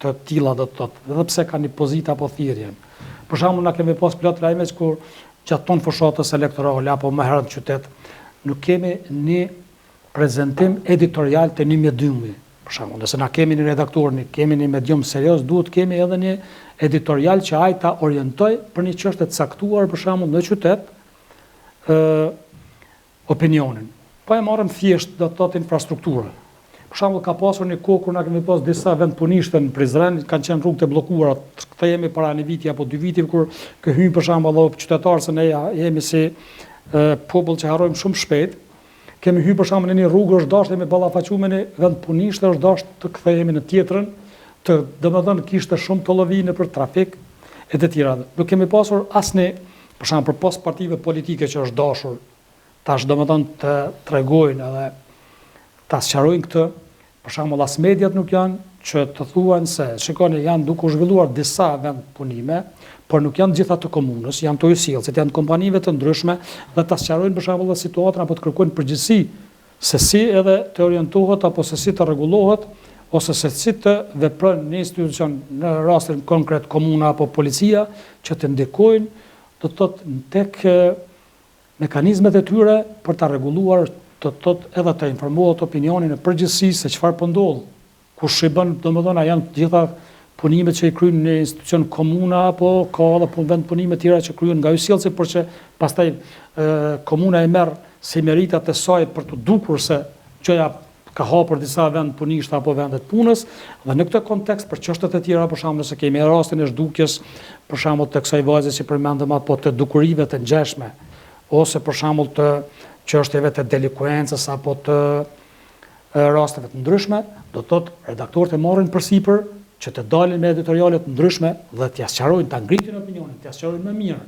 të tilla do të thotë, edhe pse kanë një pozitë apo thirrje. Për shembull, na kemi pas plot lajme kur gjatë ton fushatës elektorale apo më herët në qytet nuk kemi një prezantim editorial të një mediumi. Për shembull, nëse na kemi një redaktor, ne kemi një medium serioz, duhet kemi edhe një editorial që ai ta orientoj për një çështje të caktuar, për shembull, në qytet opinionin. Po e marrëm thjesht do të thotë infrastrukturë. Për shembull ka pasur një kohë kur na kemi pas disa vendpunishtë në Prizren, kanë qenë rrugët e bllokuara. Kthehemi para një viti apo 2 vite kur hyn për shembull edhe qytetarë se ne jemi si popull që harrojmë shumë shpejt. Kemi hyrë për shembull në një rrugë është dashur me ballafaquar me një vendpunishtë, është dashur të kthehemi në tjetrën, domethënë kishte shumë të llovinë për trafik e të tjera. Nuk kemi pasur asnjë për shembull për pas partive politike që është dashur tash domethënë të tregojnë edhe ta sqarojnë këtë, për shembull as mediat nuk janë që të thuan se shikoni janë duke u zhvilluar disa vendpunime, por nuk janë gjitha të komunës, janë të ujësillësit, janë kompanive të ndryshme dhe ta sqarojnë për shembull situatën apo të kërkojnë përgjegjësi se si edhe të orientohet apo se si të rregullohet ose se si të vepron një institucion në rastin konkret komuna apo policia që të ndikojnë do të thotë tek mekanizmet e tyre për ta rregulluar të thotë edhe të informohet opinionin e përgjithësi se çfarë po ndodh. Kush i bën, domethënë janë gjitha punimet që i kryejnë në institucion komuna apo ka edhe vend punime të tjera që kryhen nga ujësillësi, por që pastaj komuna e merr si meritat e saj për të dukur se gjëja ka hapur disa vend punishtë apo vendet punës, dhe në këtë kontekst për çështjet e tjera, për shembull nëse kemi rastin e zhdukjes, për shembull të kësaj vajze që përmendëm apo të dukurive të ngjeshme, ose për shembull të çështjeve të delinkuencës apo të rasteve të ndryshme, do të thotë redaktorët e marrin përsipër që të dalin me editoriale të ndryshme dhe t'ia sqarojnë, ta ngritin opinionin, t'ia sqarojnë më mirë,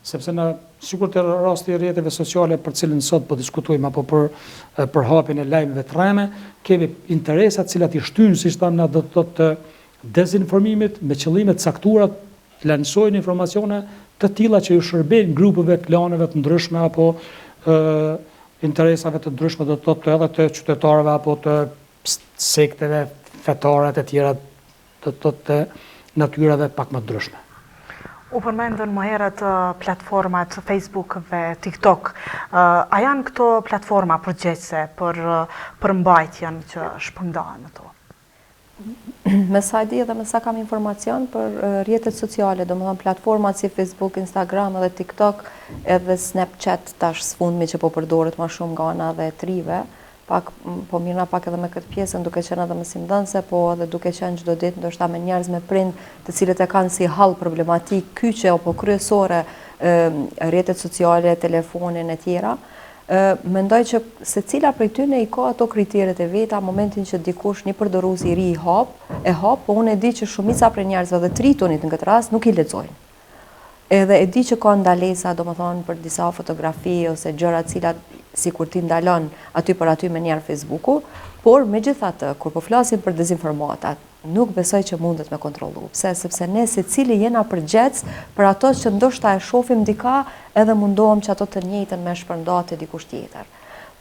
sepse në sikur të rasti i rrjeteve sociale për cilën sot po diskutojmë apo për hapjen e lajmeve të rreme, kemi interesa të cilat i shtyjnë siç thamë do të thotë të dezinformimit me qëllime të caktuara, të lansojnë informacione të tilla që ju shërbejnë grupeve, klaneve të ndryshme apo interesave të ndryshme, do të thotë edhe të qytetarëve apo të sekteve fetare të tjera, do të thotë të natyrave pak më ndryshme. U përmendën më herët platformat Facebook dhe TikTok. A janë këto platforma përgjegjëse për mbajtjen që shpërndahen ato? Me sa di dhe me sa kam informacion për rrjetet sociale, domethënë platformat si Facebook, Instagram edhe TikTok, edhe Snapchat tash sfundmi që po përdoret më shumë nga ana dhe e trive, pak po mirëna pak edhe me këtë pjesën duke qenë edhe mësimdhënëse, po edhe duke qenë çdo ditë ndoshta me njerëz me prind të cilët e kanë si hall problematik kyçe apo kryesore rrjetet sociale, telefonin e tjera. mendoj që secila prej tyre i ka ato kriteret e veta, momentin që dikush një përdorues i ri e hap, po unë e di që shumica prej njerëzve dhe të ritunit në këtë rast nuk i lexojnë. Edhe e di që ka ndalesa, domethënë për disa fotografi ose gjëra të cilat sikur ti ndalon aty për aty me njerë Facebooku, por megjithatë kur po flasim për dezinformatat, nuk besoj që mundet me kontrollu. Pse? Sepse ne secili jena përgjec për ato që ndoshta e shohim dika edhe mundohem që ato të njëjtën me shpërndat te dikush tjetër.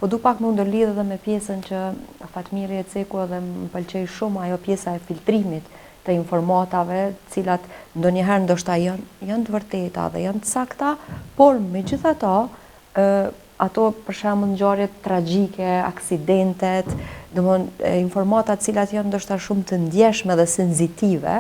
Po du pak më ndërlidh edhe me pjesën që Fatmiri e ceku edhe më pëlqej shumë ajo pjesa e filtrimit të informatave, cilat ndonjëherë ndoshta janë të vërteta dhe janë të sakta, por megjithatë ato për shembull ngjarjet tragjike, aksidentet, domthonë informata të cilat janë ndoshta shumë të ndjeshme dhe senzitive,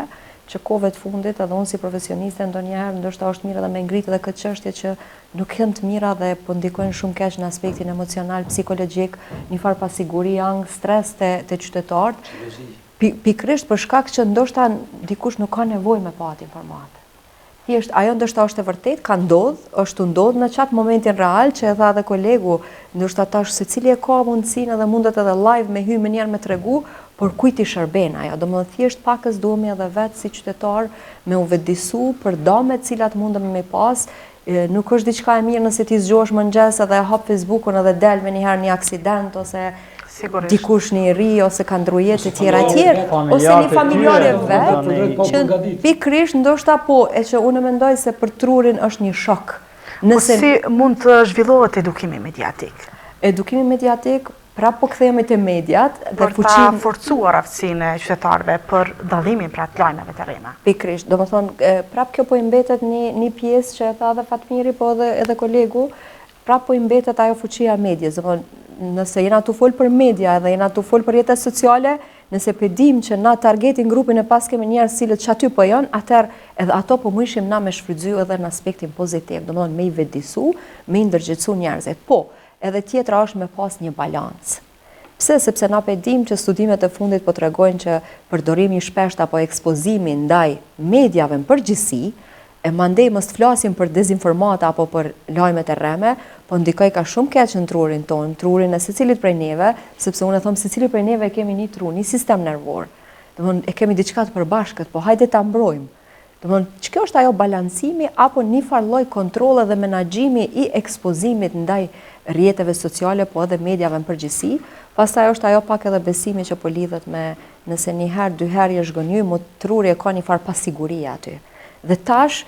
që kohëve të fundit edhe unë si profesioniste ndonjëherë ndoshta është mirë edhe me ngritë edhe këtë çështje që nuk janë të mira dhe po ndikojnë shumë keq në aspektin emocional, psikologjik, një farë pasiguri, angst, stres te qytetarët. Pikërisht për shkak që ndoshta dikush nuk ka nevojë me pa atë informatë. Thjesht ajo ndoshta është e vërtet, ka është ndodh në çat momentin real që e tha edhe kolegu, ndoshta tash secili e ka mundësinë edhe mundet edhe live me hyrë më njëherë me tregu, por kujt i shërben ajo. Domethënë thjesht pakës duhemi edhe vetë si qytetar me u vetëdisu për dëmet cilat mundemi me pas. Nuk është diçka e mirë nëse ti zgjohesh mëngjes edhe e hap Facebookun edhe del me njëherë një aksident ose dikush një ri ose ka ndru jetë të tjera ose një familjare vetë që pikërisht ndoshta po e që unë mendoj se për trurin është një shok. Po si mund të zhvillohet edukimi mediatik? Edukimi mediatik prap po kthehemi te mediat dhe për ta forcuar aftësinë e qytetarëve për dallimin pra të lajmeve të rrema. Pikërisht, domethënë prap kjo po i mbetet një pjesë që e tha edhe Fatmiri, po edhe kolegu, prap po i mbetet ajo fuqia e medias, domethënë nëse jena të folë për media edhe jena të folë për jetës sociale, nëse pedim që na targetin grupin e pas kemi njerëz cilët që aty po janë, atëherë edhe ato po muishim na me shfrytëzu edhe në aspektin pozitiv, domethënë me i vetëdisu, me i ndërgjegjësu njerëzit. Po, edhe tjetra është me pas një balancë. Pse? Sepse na pedim që studimet e fundit po tregojnë që përdorimi i shpeshtë apo ekspozimi ndaj mediave në përgjithësi, e mandej mos të flasim për dezinformata apo për lajmet e rreme, po ndikoj ka shumë keq në trurin tonë, trurin e secilit prej neve, sepse unë e them secili prej neve kemi një tru, një sistem nervor. Domthonë e kemi diçka të përbashkët, po hajde ta mbrojmë. Domthonë ç'kjo është ajo balancimi apo një farë lloj kontrolle dhe menaxhimi i ekspozimit ndaj rrjeteve sociale, po edhe mediave në përgjithësi. Pastaj është ajo pak edhe besimi që po lidhet me nëse një herë, dy herë je zhgënjur, mo truri e ka një farë pasigurie aty. Dhe tash,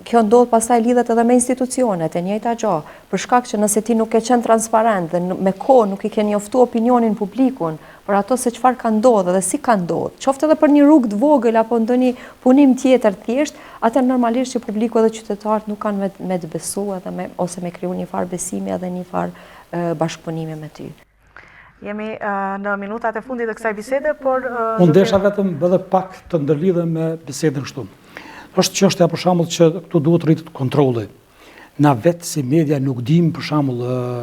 kjo ndodh pastaj lidhet edhe me institucionet, e njëjta gjë, për shkak që nëse ti nuk e qenë transparent dhe me kohë nuk i ke njoftu opinionin publikun për ato se çfarë ka ndodhur dhe si ka ndodhur, qoftë edhe për një rrugë të vogël apo ndonjë punim tjetër thjesht, atë normalisht që publiku dhe qytetarët nuk kanë me të besu edhe ose me kriju një farë besimi edhe një farë bashkëpunimi me ty. Jemi në minutat e fundit të kësaj bisede, por unë desha vetëm edhe pak të ndërlidhem me bisedën kështu. Është çështja për shembull që këtu duhet rritet kontrolli. Na vetë si media nuk dim për shembull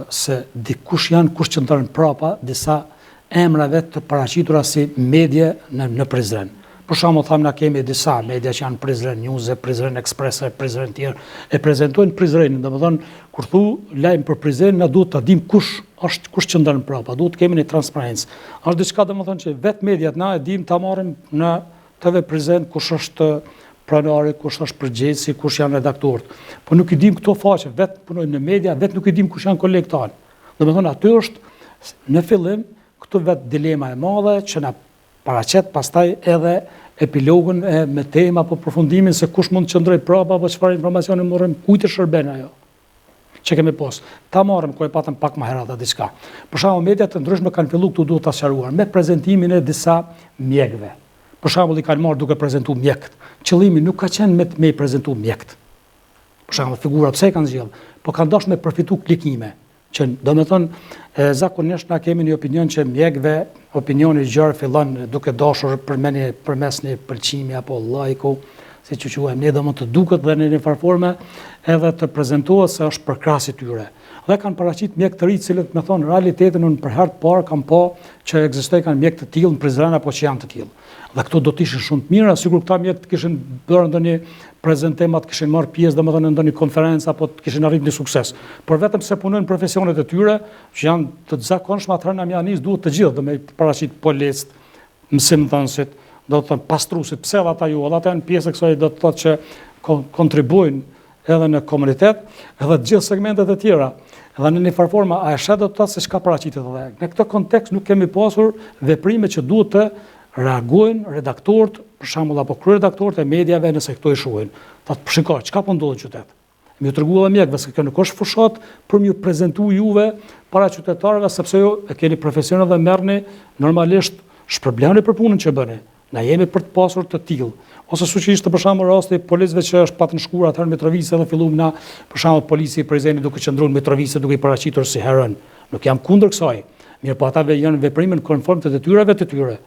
se dikush janë kush që ndërn prapa disa emra vetë të paraqitura si media në Prizren. Për shembull thamë na kemi disa media që janë Prizren News, Prizren Express, Prizren tjerë, e prezantojnë Prizrenin, domethënë kur thu lajm për Prizren na duhet ta dim kush është kush që ndërn prapa, duhet kemi një transparencë. Është diçka domethënë që vetë mediat na e dim ta marrim në TV Prizren kush është pranari, kush është përgjegjësi, kush janë redaktorët. Po nuk i dim këto faqe, vetë punojnë në media, vetë nuk i dim kush janë kolegët tanë. Domethënë aty është në fillim këtu vetë dilema e madhe që na paraqet pastaj edhe epilogun me tema apo përfundimin se kush mund të qëndrojë prapa apo çfarë informacioni morëm, kujt të shërben ajo. Që kemi pas. Ta marrëm ku e patëm pak më herët diçka. Për shembull mediat të ndryshme kanë filluar këtu duhet ta sqaruar me prezantimin e disa mjekëve. Për shembull i kanë marrë duke prezantuar mjekët. Qëllimi nuk ka qenë me i prezantuar mjekët. Për shembull figura pse e kanë zgjedhur, po kanë dashur me përfitu klikime, që domethënë Zakonisht na kemi një opinion që mjekëve opinioni gjerë fillon duke dashur përmes një pëlqimi apo lajku, si që quajmë ne, dhe më të duket dhe në një farforme edhe të prezentohet se është përkrahas i tyre. Dhe kanë paraqit mjek të rinj, cilët me thonë realitetin unë për herë të parë kam pa që ekzistojnë kanë mjek të tillë në Prizren apo që janë të tillë. Dhe këto do të ishin shumë të mira, sikur këta mjek të kishin bërë ndonjë prezantim, të kishin marrë pjesë domethënë në ndonjë konferencë apo të kishin arritur një sukses. Por vetëm se punojnë profesionet e tyre, që janë të zakonshme, atëherë na mjanis duhet të gjithë, do me paraqit policët, mësimdhënësit, do të thonë pastruesit, pse ata ju, ata janë pjesë e kësaj, do të thotë që kontribuojnë edhe në komunitet, edhe të gjithë segmentet e tjera. Edhe në një farforma, a e shet do të thotë se çka paraqitet edhe. Në këtë kontekst nuk kemi pasur veprime që duhet të reagojnë redaktorët, për shembull apo kryeredaktorët e mediave nëse këto i shohin. Thotë, shikoj, çka po ndodh në qytet. Më ju tregova mjekëve se kjo nuk është fushat për m'ju prezantuar juve para qytetarëve, sepse ju e keni profesion dhe merrni normalisht shpërblani për punën që bëni. Na jemi për të pasur të tillë. Ose siç ishte për shembull rasti i policëve që është pa të shkuar atëherë në Mitrovica dhe filluam na për shembull policia i Prizrenit duke qëndruar në Mitrovica duke i paraqitur si herën. Nuk jam kundër kësaj. Mirë, po ata janë veprimin konform të detyrave të tyre.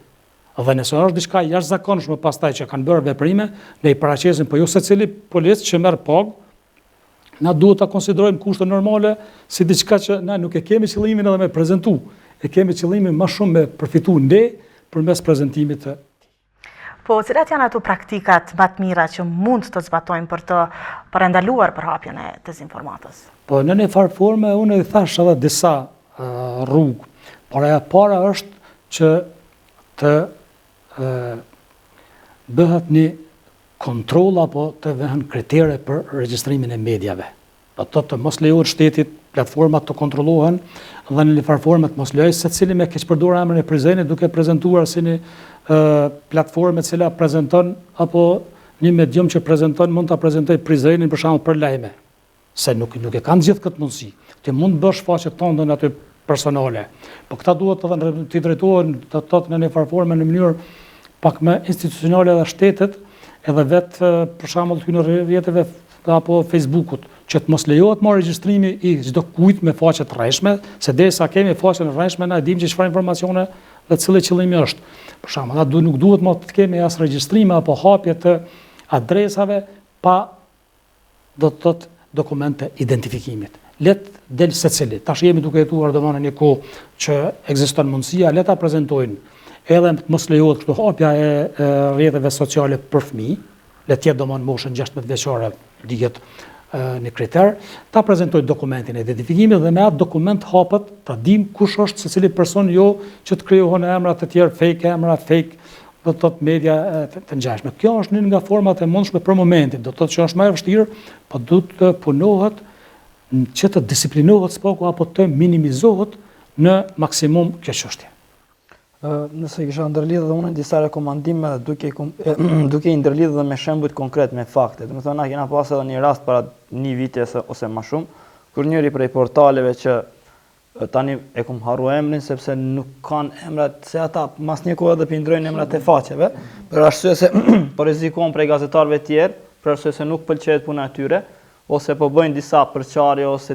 Dhe nëse është diçka jashtëzakonshme pastaj që kanë bërë veprime, ne i paraqesim, po jo secili policë që merr pagë, na duhet ta konsiderojmë kushte normale si diçka që na nuk e kemi qëllimin edhe me prezantu, e kemi qëllimin më shumë me përfitu ne përmes prezantimit të. Po, cilat janë ato praktikat më të mira që mund të zbatojmë për të parandaluar përhapjen e dezinformatës? Po, në një farë forme, unë i thash edhe disa rrugë, por e para është që të bëhet një kontroll apo të vehen kritere për regjistrimin e mediave. Të mos lejohet shtetit platformat të kontrollohen dhe në një farë forme të mos lejojë secili me keq përdorur emrin e Prizrenit duke prezantuar si një platformë e cila prezanton apo një medium që prezanton mund ta prezantojë Prizrenin për shembull për lajme. Se nuk e kanë gjithë këtë mundësi. Ti mund bësh faqet tona aty personale. Po këta duhet të drejtohen të thotë në një farë forme në mënyrë pak më institucionale dhe shtetet edhe vetë për shembull këtu në rrjeteve apo Facebookut, që të mos lejohet më regjistrimi i çdo kujt me faqe të rreshme, se derisa kemi faqe të rreshme na e dimë që çfarë informacione dhe cili qëllimi është. Për shembull, nuk duhet më të kemi as regjistrime apo hapje të adresave pa do të thotë dokumente identifikimit. Let del secili. Tash jemi duke jetuar domosdoshmë në një kohë që ekziston mundësia, le ta prezantojnë edhe të mos lejohet kështu hapja e rrjeteve sociale për fëmijë, le të jetë domosdoshmë moshën 16 vjeçare dihet një kriter, ta prezantojnë dokumentin e identifikimit dhe me atë dokument hapet, ta dim kush është secili person, jo që të krijohen emra të tjerë fake, emra fake, do të thotë media të ngjashme. Kjo është një nga format e mundshme për momentin, do të thotë që është më e vështirë, po duhet të punohet që të disiplinohet spaku apo të minimizohet në maksimum kjo çështje. Nëse kisha ndërlidhur dhe unë disa rekomandime duke i ndërlidhur dhe me shembuj konkret, me fakte. Do të thonë na kena pasur edhe një rast para një viti ose më shumë, kur njëri prej portaleve që tani e kam harruar emrin sepse nuk kanë emrat, se ata mas një kohë do pindrojnë emrat e faqeve, për arsye se po rrezikojnë prej gazetarëve të tjerë, për arsye se nuk pëlqejt puna e tyre, ose po bëjnë disa përçarje ose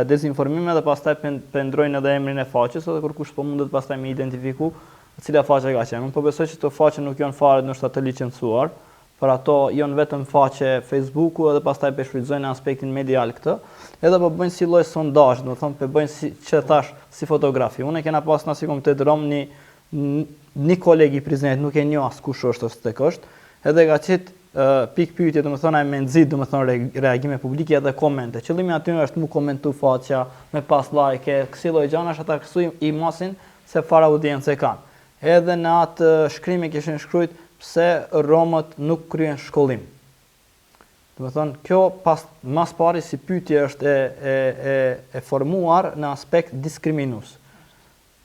dezinformime dhe pastaj pendrojnë edhe emrin e faqes, edhe kur kush po mundet pastaj me identifiku cila faqe ka qenë. Unë po besoj që këto faqe nuk janë fare ndoshta të licencuar, por ato janë vetëm faqe Facebooku edhe pastaj pe shfrytëzojnë aspektin medial këtë, edhe po bëjnë si lloj sondazh, do të thonë po bëjnë si që thash si fotografi. Unë kena pas në si komitet rom një koleg i Prizrenit, nuk e njoh as kush është ose tek është, edhe ka qenë pikë pyetje, domethënë ai me nxit, domethënë reagime publike edhe komente. Qëllimi aty është mu komentu faqja, me pas like, kësi lloj gjanash ata kësu i mosin se fara audiencë kanë. Edhe në atë shkrimi kishin shkruajt pse romët nuk kryen shkollim. Domethënë kjo mas pari si pyetje është e formuar në aspekt diskriminues.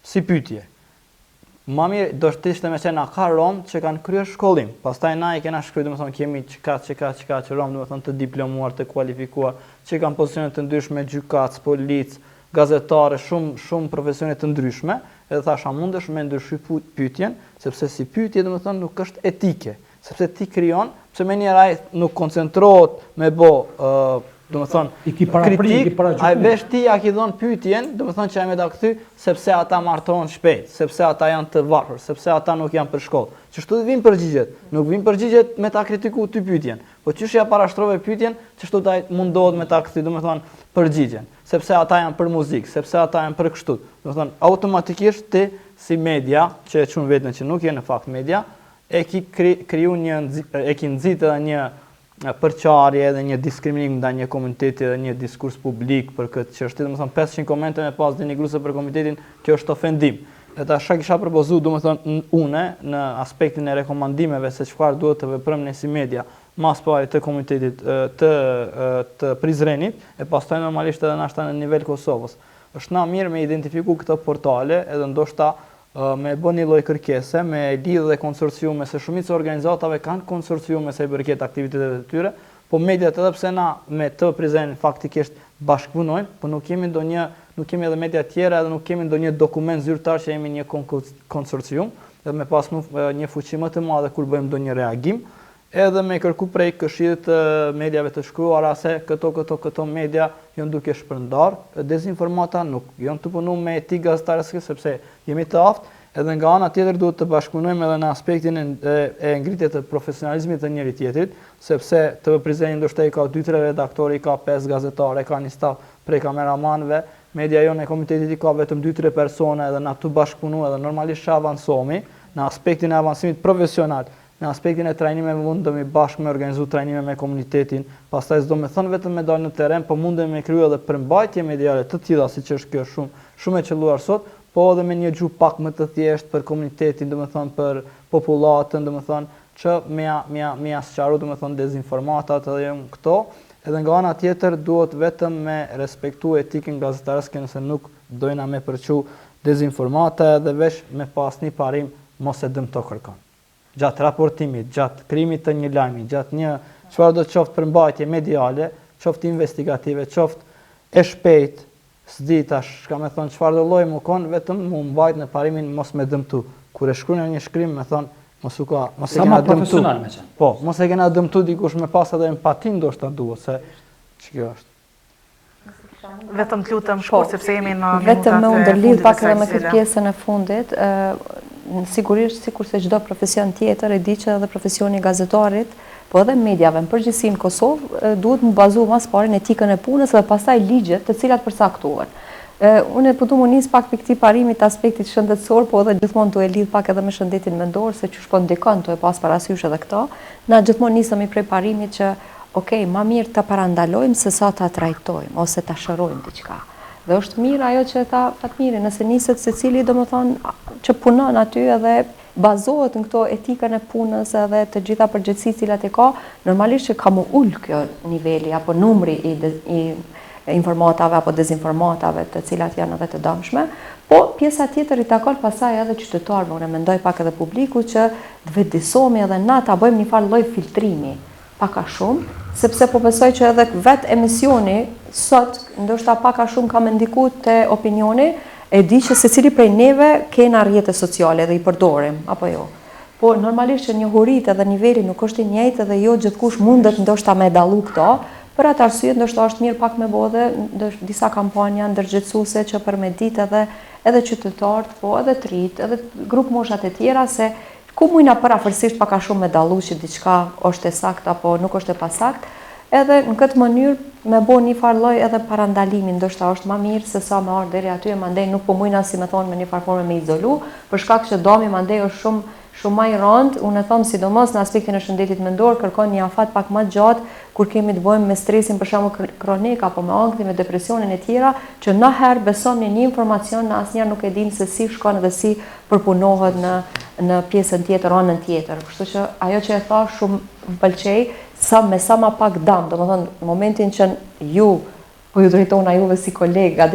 Si pyetje. Ma mirë do të ishte me qenë ka rom që kanë kryer shkollim. Pastaj na i kena shkruar, domethënë kemi çka rom, domethënë të diplomuar, të kualifikuar, që kanë pozicione të ndryshme, gjykatës, policë, gazetarë, shumë profesione të ndryshme, edhe thasha mundesh me ndryshy pyetjen, sepse si pyetje domethënë nuk është etike, sepse ti krijon, pse më njëherë ai nuk koncentrohet me bë Do më thonë, I ki para pri, i ki para a gjyku. vesh ti a ki dhon pyetjen, do më thonë që a me da këthy, sepse ata martohen shpejt, sepse ata janë të varfër, sepse ata nuk janë për shkollë. Që shtu vinë përgjigjet, nuk vinë përgjigjet me ta kritiku ty pyetjen, po qysh ja parashtrove pyetjen, që shtu ta mundohet me ta këthy, do më thonë, përgjigjen, sepse ata janë për muzikë, sepse ata janë për kështu. Do më thonë, automatikisht ti si media, që e qunë vetën që nuk je në fakt media, e ki kriju e ki nxitë edhe një përqarje edhe një diskriminim ndaj një komuniteti edhe një diskurs publik për këtë çështje, domethënë 500 komente me pas denigruse për komunitetin, kjo është ofendim. Dhe tash kisha propozuar domethënë une në aspektin e rekomandimeve se çfarë duhet të veprojmë ne si media mas pari të komunitetit të Prizrenit e pastaj normalisht edhe nashta në nivel Kosovës. Është na mirë me identifiku këto portale edhe ndoshta me bë një lloj kërkese, me lidhje dhe konsorciume, se shumica organizatave kanë konsorciume se i përket aktiviteteve të tyre, po mediat edhe pse na me të Prizren faktikisht bashkëpunojmë, po nuk kemi edhe media tjera edhe nuk kemi ndonjë dokument zyrtar që jemi një konsorcium, dhe me pas një fuqi më të madhe kur bëjmë ndonjë reagim, edhe me kërku prej këshillit të mediave të shkruara se këto media janë duke shpërndar dezinformata, nuk janë të punu me etikë gazetarëse sepse jemi të aftë, edhe nga ana tjetër duhet të bashkëpunojmë edhe në aspektin e ngritjes të profesionalizmit të njëri tjetrit, sepse TV Prizreni ndoshta i ka 2-3 redaktorë, i ka 5 gazetarë, ka një staf prej kameramanëve, media jonë e komitetit i ka vetëm 2-3 persona edhe na tu bashkëpunu edhe normalisht avansomi në aspektin e avancimit profesional. Në aspektin e trajnimeve mundemi bashkë me organizu trajnime me komunitetin, pastaj s'do me thënë vetëm me dalë në teren, po mundemi me kryu edhe përmbajtje mediale të tilla, siç është kjo shumë e qelluar sot, po edhe me një gjuhë pak më të thjeshtë për komunitetin, do me thënë për popullatën, do me thënë që me ja sqaru, do me thënë dezinformatat edhe këto, edhe nga ana tjetër duhet vetëm me respektu etikën gazetarëske nëse nuk dojna me përqu dezinformata edhe vesh me pas një parim mos e dëmto kërkon. Gjatë raportimit, gjatë krijimit të një lajmi, gjatë një çfarë do të qoftë përmbajtje mediale, qoftë investigative, qoftë e shpejt, s'di tash, ka me thonë çfarë do lloj më kon, vetëm mu mbajt në parimin mos me dëmtu. Kur e shkruajnë një shkrim, me thonë mos e kena dëmtu. Po, mos e kena dëmtu dikush me pas edhe empati ndoshta duhet se ç'kjo është. Vetëm të lutem shkurt sepse jemi në vetëm me ndërlidh pak edhe me këtë pjesën e fundit, sigurisht sikur se çdo profesion tjetër e di që edhe profesioni i gazetarit, po edhe mediave në përgjithësi në Kosovë duhet të bazohet mas pari në etikën e punës dhe pastaj ligjet të cilat përcaktohen. Unë po du më nis pak për këtij parimit të aspektit shëndetësor, po edhe gjithmonë tu e lidh pak edhe me shëndetin mendor, se çu shkon ndikon tu e pas parasysh edhe këto. Na gjithmonë nisemi prej parimit që ma mirë ta parandalojmë se sa ta trajtojmë ose ta shërojmë diçka. Dhe është mirë ajo që ta Fatmiri, nëse niset secili domethënë që punon aty edhe bazohet në këto etikën e punës edhe të gjitha përgjegjësitë cilat e ka, normalisht që ka më ul kjo niveli apo numri i informatave apo dezinformatave të cilat janë edhe të dëmshme, po pjesa tjetër i takon pasaj edhe qytetarëve, unë mendoj pak edhe publiku që të vetëdijsohemi edhe na ta bëjmë një farë lloj filtrimi, pak a shumë, sepse po besoj që edhe vetë emisioni sot ndoshta pak a shumë ka më ndikuar te opinioni, e di që secili prej neve kena rrjete sociale dhe i përdorim, apo jo. Po normalisht që njohuritë edhe niveli nuk është i njëjtë dhe jo gjithkush mundet ndoshta me dallu këto. Për atë arsye ndoshta është mirë pak me bodhe disa kampanja ndërgjegjësuese që për me ditë edhe qytetarët, po edhe të rinjt, edhe grup moshat e tjera se ku mujna parafërsisht pak a shumë me dallu që diçka është e saktë apo nuk është e pasaktë, edhe në këtë mënyrë me bo një farë lloj edhe parandalimi, ndoshta është më mirë se sa me ardhur deri aty, mandej nuk po mujna si më thonë me një farë forme me izolu, për shkak që domi mandej është shumë më i rëndë, unë e them sidomos në aspektin e shëndetit mendor, kërkon një afat pak më gjatë kur kemi të bëjmë me stresin për shembull kronik apo me ankthi, me depresionin e tjera, që na herë besoni një informacion në asnjëherë nuk e dinë se si shkon dhe si përpunohet në pjesën tjetër, anën tjetër. Kështu që ajo që e thash shumë më pëlqej, sa më pak dam, domethënë në momentin që ju po ju drejtona juve si kolegë,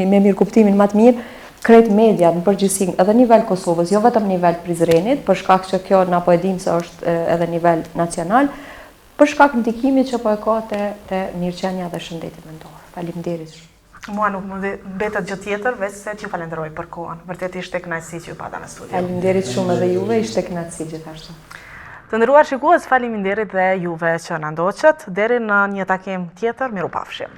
me mirë kuptimin më të mirë, krejt media në përgjithësi edhe nivel Kosovës, jo vetëm nivel Prizrenit, për shkak që kjo na po e dim se është edhe nivel nacional, për shkak ndikimit që po e ka te mirëqenia dhe shëndeti mendor. Faleminderit shumë. Mua nuk më mbetet gjë tjetër, veç se t'ju falenderoj për kohën. Vërtet ishte kënaqësi që ju pata në studio. Faleminderit shumë edhe juve, ishte kënaqësi gjithashtu. Të Të nderuar shikues, faleminderit dhe juve që na ndoqët. Deri në një takim tjetër, mirupafshim.